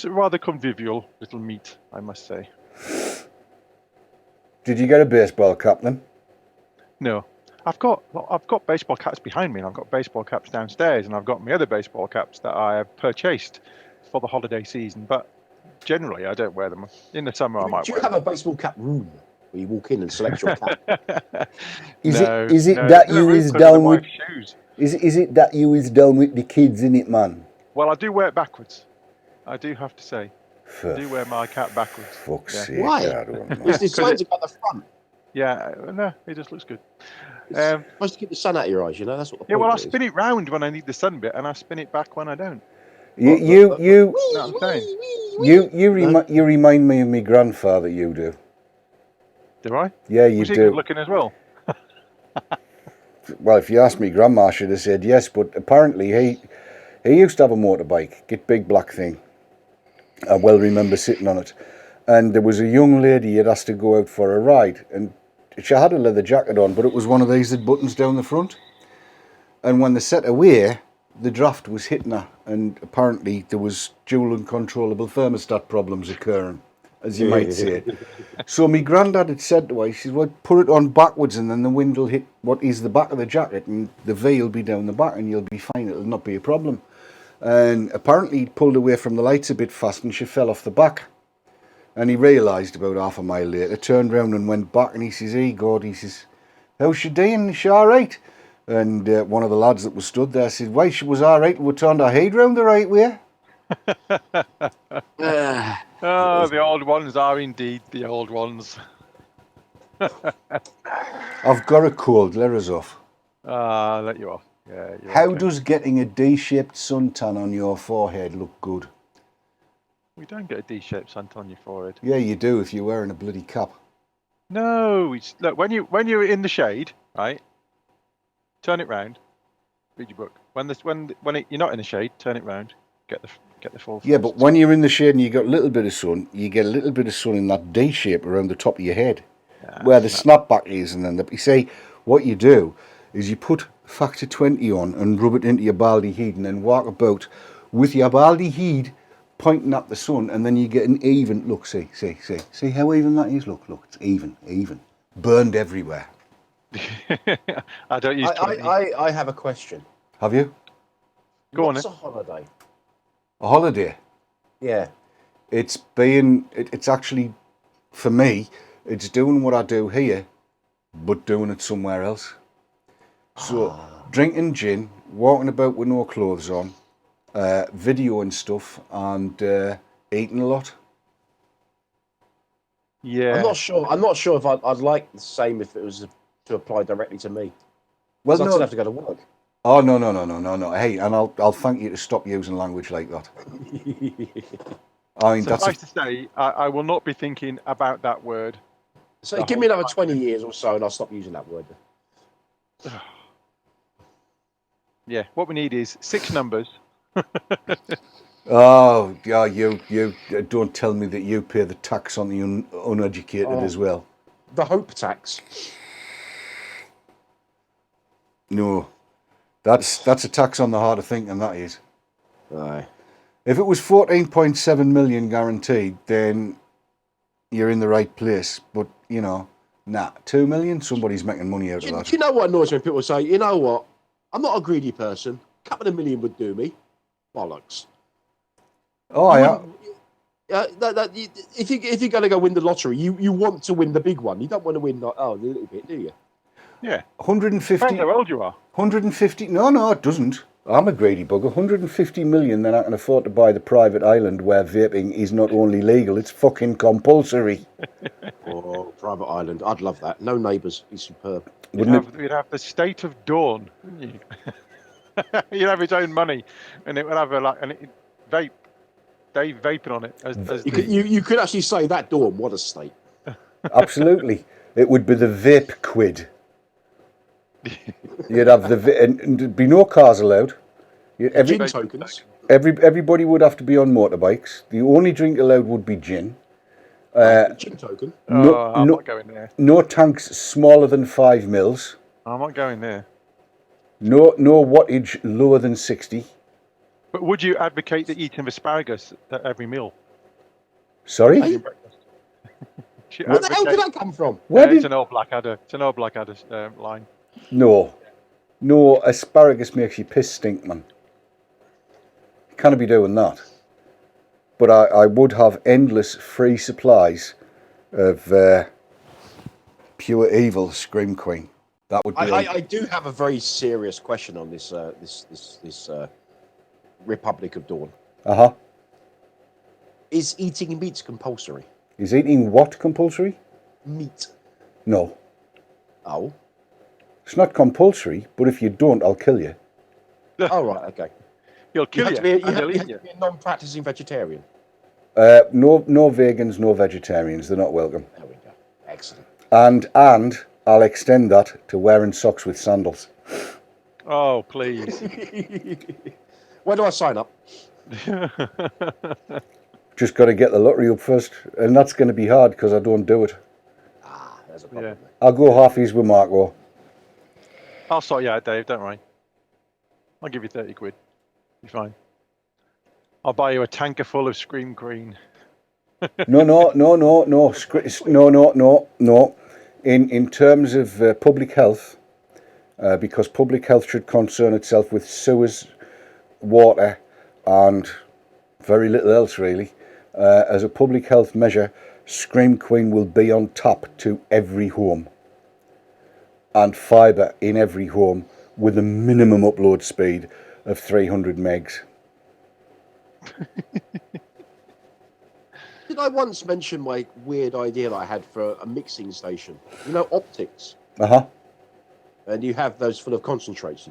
rather convivial little meet, I must say. Did you get a baseball cap then? No, I've got baseball caps behind me, and I've got baseball caps downstairs, and I've got my other baseball caps that I have purchased for the holiday season. But generally, I don't wear them. In the summer, I might Do you wear have a baseball cap room where you walk in and select your cap? Is No, it no, that no you room is 'cause of the down with? wife's shoes? Is it that you is down with the kids in it, man? Well, I do wear it backwards. I do have to say, For I do wear my cap backwards. fuck's Yeah. sake, Why? I don't know. Because the signs are at the front. Yeah, no, it just looks good. It's supposed to keep the sun out of your eyes, you know? That's what the Yeah, point well, I is. spin it round when I need the sun bit, and I spin it back when I don't. You Know what I'm saying? you remind me of my grandfather. You do. Do I? Yeah, you Was he do. good looking as well? Well, if you asked me, Grandma should have said yes, but apparently he used to have a motorbike, get big black thing. I well remember sitting on it, and there was a young lady had asked to go out for a ride, and she had a leather jacket on, but it was one of these that buttons down the front. And when they set away, the draft was hitting her, and apparently there was dual uncontrollable thermostat problems occurring, as you might say. So my granddad had said to her, he said, well, put it on backwards and then the wind will hit what is the back of the jacket and the V will be down the back and you'll be fine, it'll not be a problem. And apparently he pulled away from the lights a bit fast and she fell off the back. And he realised about half a mile later, turned round and went back, and he says, hey God, he says, how's she doing? Is she alright? And one of the lads that was stood there said, why, she was alright, we turned our head round the right way. Oh, the old ones are indeed the old ones. I've got a cold, let us off. I'll let you off. Yeah. How okay. does getting a D-shaped suntan on your forehead look good? We don't get a D-shaped sun on your forehead. Yeah, you do if you're wearing a bloody cap. No, look, when you're in the shade, right? Turn it round. Read your book. When you're not in the shade, turn it round. Get the full. Yeah, but when you're in the shade and you got a little bit of sun, you get a little bit of sun in that D shape around the top of your head, where the snapback is, and then you see what you do is you put factor 20 on and rub it into your baldy head, and then walk about with your baldy head pointing at the sun, and then you get an even look. See how even that is. Look, it's even, burned everywhere. I don't use 20. I have a question. Have you? Go on. What's a holiday? A holiday? Yeah. It's actually, for me, it's doing what I do here, but doing it somewhere else. So, drinking gin, walking about with no clothes on, videoing stuff, and eating a lot. Yeah. I'm not sure if I'd like the same if it was to apply directly to me. Well, I'd no. still have to go to work. Oh, no. Hey, and I'll thank you to stop using language like that. I mean, Suffice to say, I will not be thinking about that word. So give me another 20 years or so and I'll stop using that word. Yeah, what we need is 6 numbers. Oh, yeah, you don't tell me that you pay the tax on the uneducated as well. The hope tax. No, that's a tax on the heart of thinking, that is. Aye. If it was 14.7 million guaranteed, then you're in the right place. But, you know, nah, 2 million, somebody's making money out of Do that. you know what annoys me when people say, you know what, I'm not a greedy person, a couple of million would do me. Bollocks. Oh, yeah. If you're going to go win the lottery, you want to win the big one. You don't want to win the little bit, do you? Yeah. 150. Depends how old you are. 150. No, it doesn't. I'm a greedy bugger. 150 million, then I can afford to buy the private island where vaping is not only legal, it's fucking compulsory. Oh, private island. I'd love that. No neighbours. Be superb. You'd have the state of dawn, wouldn't you? You'd have its own money, and it would have vape. Dave vaping on it. You could actually say that dawn. What a state. Absolutely. It would be the vape quid. You'd have and there'd be no cars allowed. Gin tokens. Everybody would have to be on motorbikes. The only drink allowed would be gin. Gin token. I'm not going there. No tanks smaller than 5 mils. I'm not going there. No wattage lower than 60. But would you advocate the eating of asparagus at every meal? Sorry? Where the hell did that come from? It's an old Blackadder. It's an old Blackadder line. No, asparagus makes you piss stink, man. You can't be doing that. But I would have endless free supplies of pure evil Scream Queen. That would be. I do have a very serious question on this Republic of Dawn. Is eating meat compulsory? Is eating what compulsory? Meat. No. Oh. It's not compulsory, but if you don't, I'll kill you. Oh, right, okay. He'll kill you. You have to be a non-practicing vegetarian. No vegans, no vegetarians. They're not welcome. There we go. Excellent. And I'll extend that to wearing socks with sandals. Oh, please. Where do I sign up? Just got to get the lottery up first, and that's going to be hard because I don't do it. There's a problem. Yeah. I'll go halfies with Marco. I'll sort you out, Dave. Don't worry. I'll give you 30 quid. You're fine. I'll buy you a tanker full of Scream Queen. No. No. In terms of public health, because public health should concern itself with sewers, water, and very little else really. As a public health measure, Scream Queen will be on tap to every home, and fibre in every home with a minimum upload speed of 300 megs. Did I once mention my weird idea that I had for a mixing station? You know, optics. And you have those full of concentrates.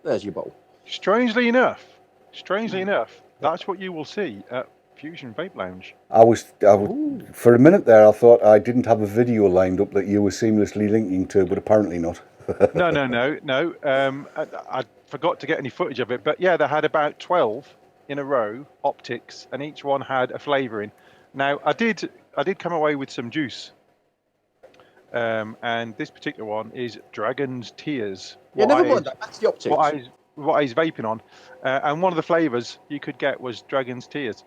There's your bottle. Strangely enough, that's what you will see at Fusion Vape Lounge. I was for a minute there I thought I didn't have a video lined up that you were seamlessly linking to, but apparently not. No. I forgot to get any footage of it, but yeah, they had about 12 in a row, optics, and each one had a flavour in. Now, I did come away with some juice, and this particular one is Dragon's Tears. Yeah, never mind that. That's the optics. What I was vaping on, and one of the flavours you could get was Dragon's Tears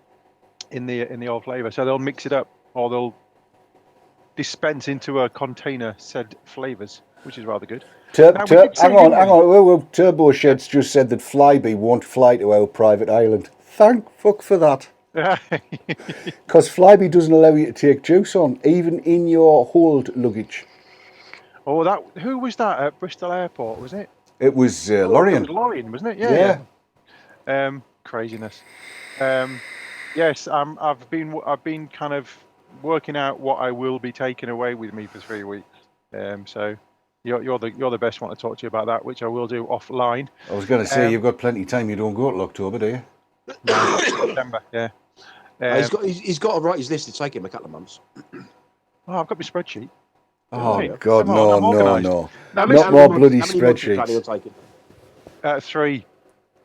in the old flavour. So they'll mix it up, or they'll dispense into a container said flavours, which is rather good. Hang on. Whoa. Turbo Sheds just said that Flyby won't fly to our private island. Thank fuck for that. Because Flyby doesn't allow you to take juice on, even in your hold luggage. Oh, who was that at Bristol Airport? Was it? It was Lorien. It was Lorien, wasn't it? Yeah. Craziness. Yes, I've been kind of working out what I will be taking away with me for 3 weeks. So you're the best one to talk to you about that, which I will do offline. I was going to say you've got plenty of time. You don't go till October, do you? No, September. Yeah. He's got to write his list. It's taking him a couple of months. Oh, I've got my spreadsheet. Oh Hey, God, come on, I'm no! organised. Not Now, listen, more bloody spreadsheets. 3.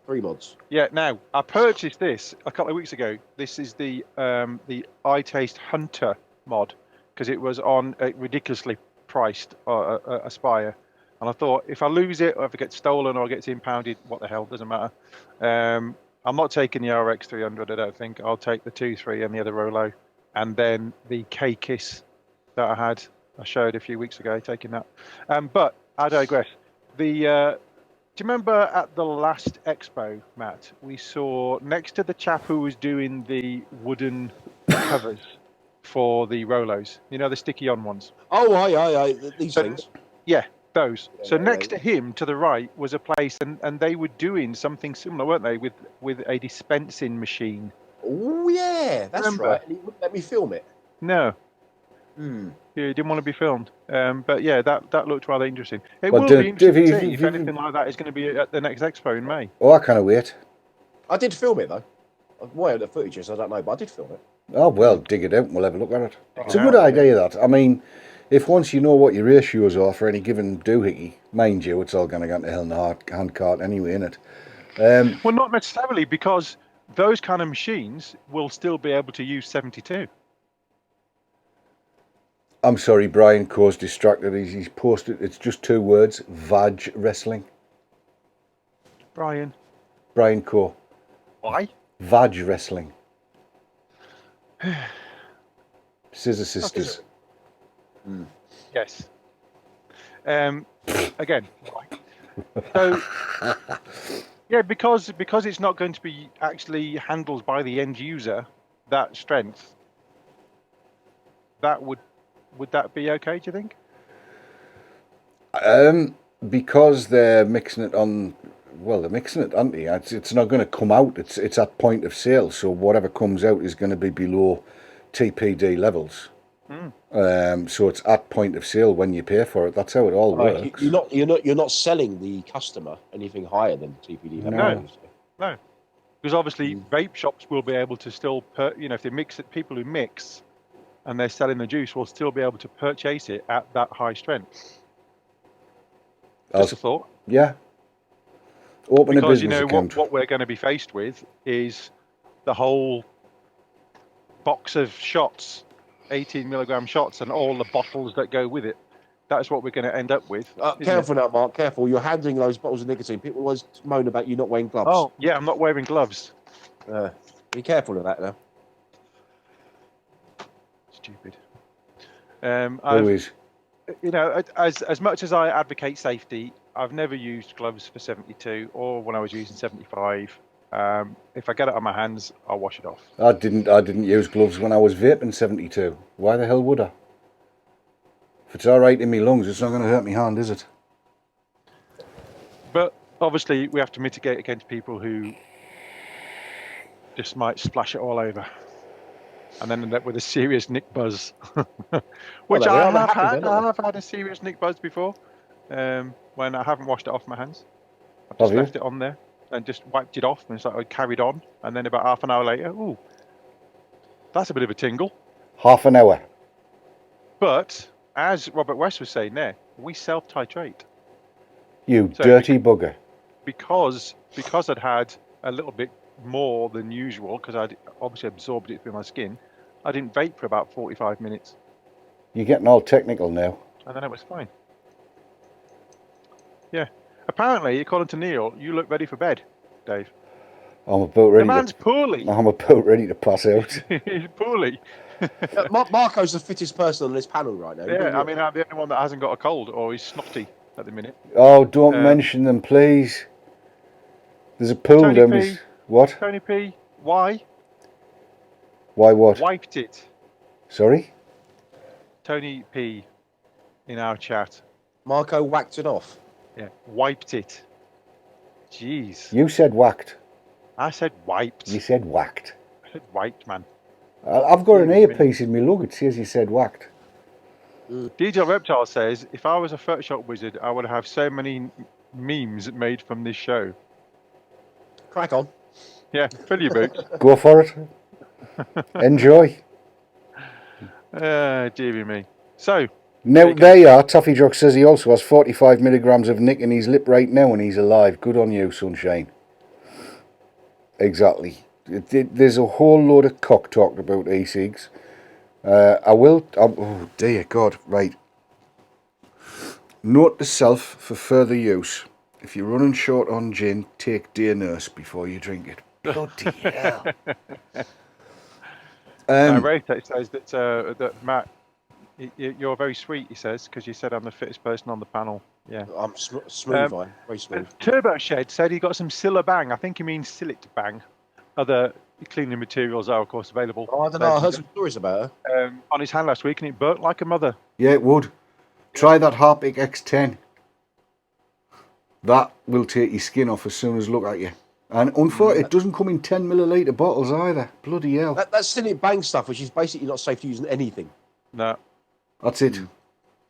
3 mods. Yeah. Now I purchased this a couple of weeks ago. This is the iTaste Hunter mod because it was on a ridiculously priced Aspire, and I thought if I lose it or if it gets stolen or gets impounded, what the hell, doesn't matter. I'm not taking the RX 300. I don't think I'll take the 2.3 and the other Rolo, and then the K-Kiss that I showed a few weeks ago, taking that. But I digress. Do you remember at the last expo, Matt, we saw next to the chap who was doing the wooden covers for the Rolos, you know, the sticky-on ones? Oh, aye. These So- things. Yeah, those. So Yeah, next yeah. to him, to the right, was a place, and they were doing something similar, weren't they, with a dispensing machine? Oh, yeah, that's Remember? right. And he wouldn't let me film it. No, Hmm. he didn't want to be filmed. But yeah, that looked rather interesting. It Well, will Dave, be interesting to if see you- if if you- anything like that is going to be at the next expo in May. Oh, I can't wait. I did film it, though. Why the footage is, I don't know, but I did film it. Oh, well, dig it out and we'll have a look at it. It's a it good out, idea, that. I mean, if once you know what your ratios are for any given doohickey, mind you, it's all going to go into hell in the handcart anyway, innit? Well, not necessarily, because those kind of machines will still be able to use 72. I'm sorry, Brian Coe's distracted. He's posted, it's just 2 words, Vag Wrestling. Brian, Brian Coe, why? Vag Wrestling. Scissor Sisters. Yes. Again, why? So, yeah, because it's not going to be actually handled by the end user, that strength, that would that be okay, do you think? Because they're mixing it on, well, they're mixing it, aren't they? It's not going to come out. It's at point of sale, so whatever comes out is going to be below TPD levels. So it's at point of sale when you pay for it. That's how it all works. You're not selling the customer anything higher than TPD. No, because obviously vape shops will be able to still, if they mix it, people who mix and they're selling the juice will still be able to purchase it at that high strength. Just a thought. Yeah. Open a Because business account. what we're going to be faced with is the whole box of shots, 18 milligram shots, and all the bottles that go with it. That's what we're going to end up with. Careful now, Mark. Careful. You're handling those bottles of nicotine. People always moan about you not wearing gloves. Oh, yeah, I'm not wearing gloves. Be careful of that now. Stupid. Always. As much as I advocate safety, I've never used gloves for 72 or when I was using 75. If I get it on my hands, I'll wash it off. I didn't use gloves when I was vaping 72. Why the hell would I? If it's all right in my lungs, it's not going to hurt my hand, is it? But obviously, we have to mitigate against people who just might splash it all over and then end up with a serious nick buzz. Which I have had. I have had a serious nick buzz before when I haven't washed it off my hands. I've just left it on there and just wiped it off, and it's like I carried on, and then about half an hour later, ooh, that's a bit of a tingle. Half an hour. But as Robert West was saying there, we self-titrate. You dirty bugger. Because I'd had a little bit more than usual, because I'd obviously absorbed it through my skin, I didn't vape for about 45 minutes. You're getting all technical now. And then it was fine. Yeah. Apparently, according to Neil, you look ready for bed, Dave. I'm about ready. The man's poorly. I'm about ready to pass out. He's poorly. Marco's the fittest person on this panel right now. Yeah, I mean, I'm the only one that hasn't got a cold or he's snotty at the minute. Oh, don't mention them, please. There's a pool Tony down P. this. What? Tony P, why? Why what? Wiped it. Sorry? Tony P in our chat. Marco whacked it off. Yeah, wiped it. Jeez. You said whacked. I said wiped. You said whacked. I said wiped, man. I've got an earpiece in my lug. It says you said whacked. DJ Reptile says, if I was a Photoshop wizard, I would have so many memes made from this show. Crack on. Yeah, fill your boots. Go for it. Enjoy. Dearie me. So, Now, there you are. Toffee Jock says he also has 45 milligrams of nick in his lip right now and he's alive. Good on you, sunshine. Exactly. There's a whole load of cock talked about e-cigs. Oh dear God, right. Note to self for further use. If you're running short on gin, take Dear Nurse before you drink it. Bloody hell. Ray says that Matt, you're very sweet, he says, because you said I'm the fittest person on the panel. Yeah. I'm smooth, very smooth. Turbo Shed said he got some Silla Bang. I think he means Sillet Bang. Other cleaning materials are, of course, available. Oh, I don't know. I heard some stories about her. On his hand last week, and it burnt like a mother. Yeah, it would. Try that Harpic X10. That will take your skin off as soon as look at you. And unfortunately, it doesn't come in 10 millilitre bottles either. Bloody hell. That's silly bang stuff, which is basically not safe to use in anything. No. That's it.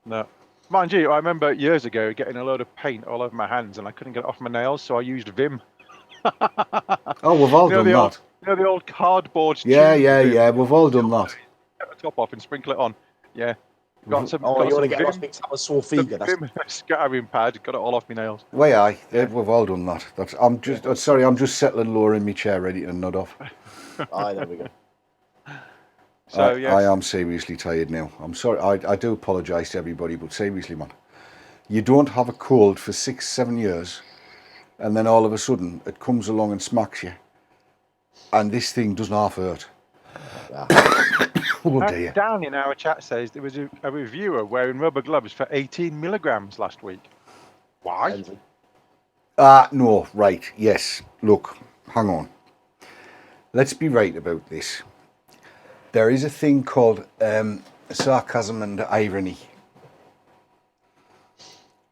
No. Mind you, I remember years ago getting a load of paint all over my hands and I couldn't get it off my nails, so I used Vim. Oh, we've all done that. You know the old cardboard Yeah, we've all done that. Get the top off and sprinkle it on. Yeah. Got some, you want to get a mixed up a sore fever. Vim scattering pad, got it all off my nails. Well, aye, we've all done that. I'm just settling lower in my chair, ready to nod off. Aye, there we go. So, yes. I am seriously tired now. I'm sorry, I do apologise to everybody, but seriously, man, you don't have a cold for 6-7 years, and then all of a sudden it comes along and smacks you, and this thing doesn't half hurt. Oh dear. Dan in our chat says there was a reviewer wearing rubber gloves for 18 milligrams last week. Why? No, right, yes. Look, hang on. Let's be right about this. There is a thing called sarcasm and irony.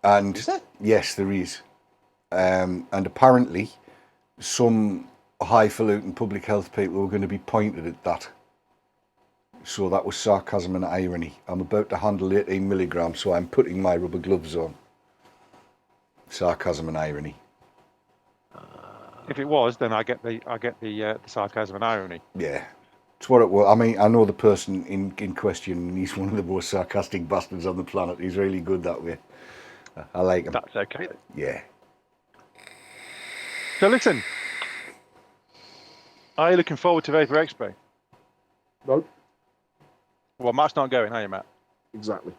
And is there? Yes, there is. And apparently some highfalutin public health people are going to be pointed at that. So that was sarcasm and irony. I'm about to handle 18 milligrams, so I'm putting my rubber gloves on. Sarcasm and irony. If it was, then I get the sarcasm and irony. Yeah, it's what it was. I mean, I know the person in question, and he's one of the most sarcastic bastards on the planet. He's really good that way. I like him. That's okay. Yeah. So listen, are you looking forward to Vapor Expo? No. Well, Matt's not going, are you, Matt? Exactly.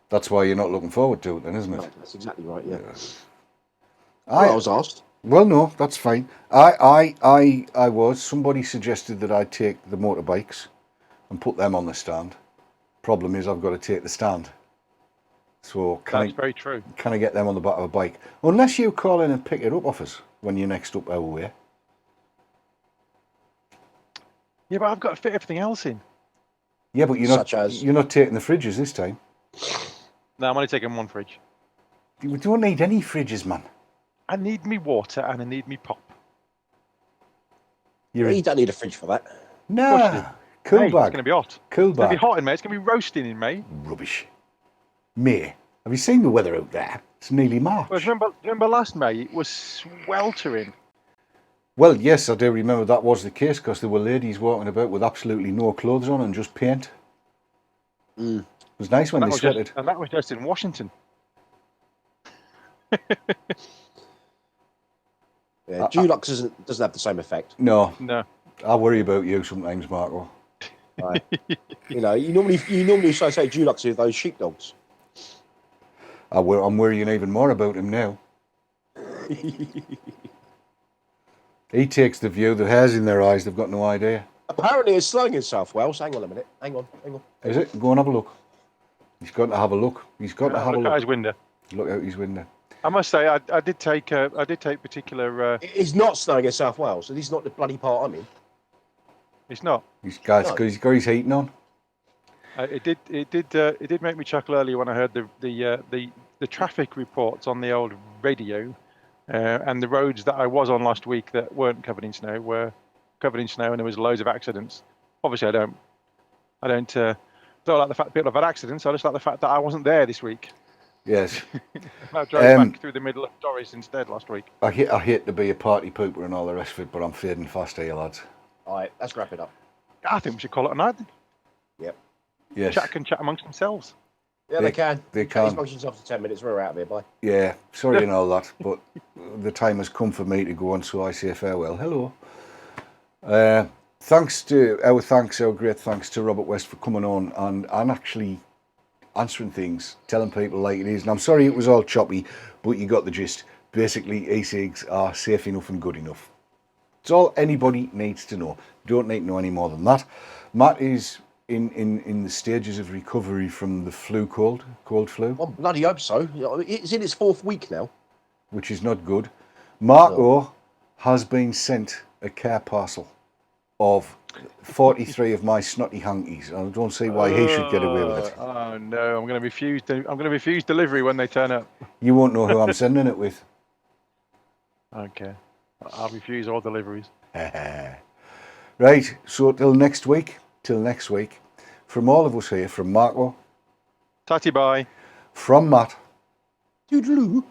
That's why you're not looking forward to it, then, isn't it? No, that's exactly right. Yeah. I was asked. Well, no, that's fine. I was. Somebody suggested that I take the motorbikes and put them on the stand. Problem is, I've got to take the stand. So that's very true. Can I get them on the back of a bike? Unless you call in and pick it up off us when you're next up our way. Yeah, but I've got to fit everything else in. Yeah, but you're not taking the fridges this time. No, I'm only taking one fridge. We don't need any fridges, man. I need me water and I need me pop. You don't need a fridge for that. No. Cool bag. It's going to be hot. Cool bag. It's going to be hot in May. It's going to be roasting in May. Rubbish. May. Have you seen the weather out there? It's nearly March. Well, remember last May? It was sweltering. Well, yes, I do remember that was the case because there were ladies walking about with absolutely no clothes on and just paint. It was nice when they sweated. And that was just in Washington. Yeah, Dulux doesn't have the same effect. No. I worry about you sometimes, Marco. Right. you normally associate Dulux with those sheepdogs. I'm worrying even more about him now. He takes the view that hares in their eyes, they've got no idea. Apparently it's snowing in South Wales. Hang on a minute. Hang on. Is it? Go and have a look. He's got to have a look. He's got to have a look. Look out his window. Look out his window. I must say, I did take particular. It's not snowing in South Wales, and it's not the bloody part I'm in. It's not. He's got his heating on. It did make me chuckle earlier when I heard the traffic reports on the old radio, and the roads that I was on last week that weren't covered in snow were covered in snow, and there was loads of accidents. Obviously, I don't like the fact that people have had accidents. I just like the fact that I wasn't there this week. Yes. I drove back through the middle of Doris instead last week. I hate to be a party pooper and all the rest of it, but I'm fading fast here, lads. All right, let's wrap it up. I think we should call it a night. Yep. Yes. Chat can chat amongst themselves. Yeah, they can. They Cut his can. functions after 10 minutes. We're out of here. Bye. Yeah, sorry and all that, but the time has come for me to go on, so I say farewell. Hello. Our great thanks to Robert West for coming on and actually answering things, telling people like it is. And I'm sorry it was all choppy, but you got the gist. Basically, e-cigs are safe enough and good enough. It's all anybody needs to know. You don't need to know any more than that. Matt is in the stages of recovery from the cold flu. I bloody hope so. It's in its 4th week now. Which is not good. Marco has been sent a care parcel of 43 of my snotty hankies. I don't see why he should get away with it. Oh no, I'm going to refuse delivery when they turn up. You won't know who I'm sending it with. Okay, I'll refuse all deliveries. Right, so till next week, from all of us here, from Marco, Tatty bye. from Matt, Toodaloo.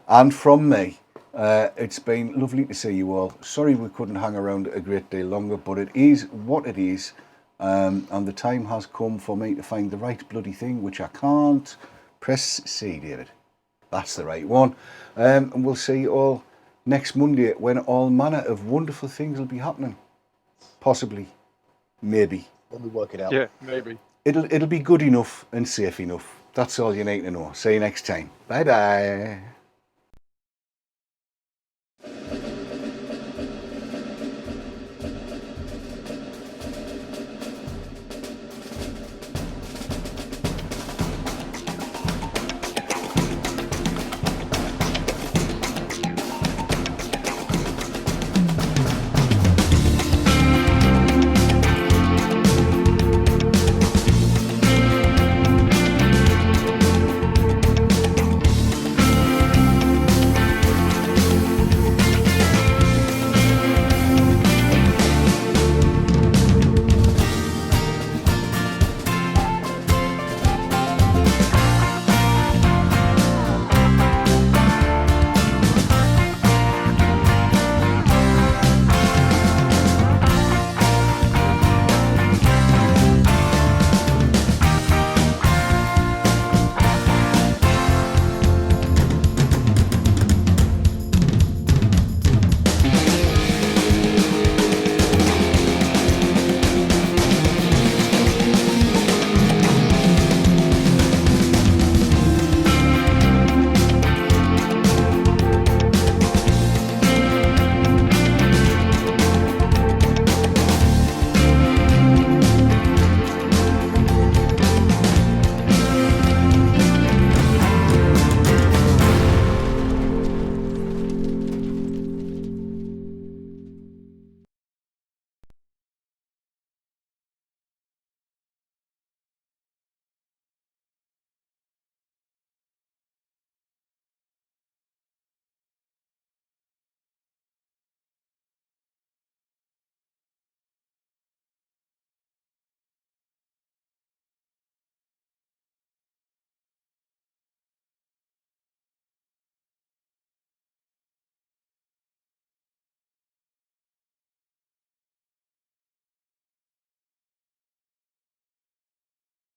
and from me, it's been lovely to see you all. Sorry we couldn't hang around a great deal longer, but it is what it is, and the time has come for me to find the right bloody thing, which I can't press C, David. That's the right one. And we'll see you all next Monday when all manner of wonderful things will be happening. Possibly. Maybe. Let me work it out. Yeah, maybe. It'll be good enough and safe enough. That's all you need to know. See you next time. Bye bye.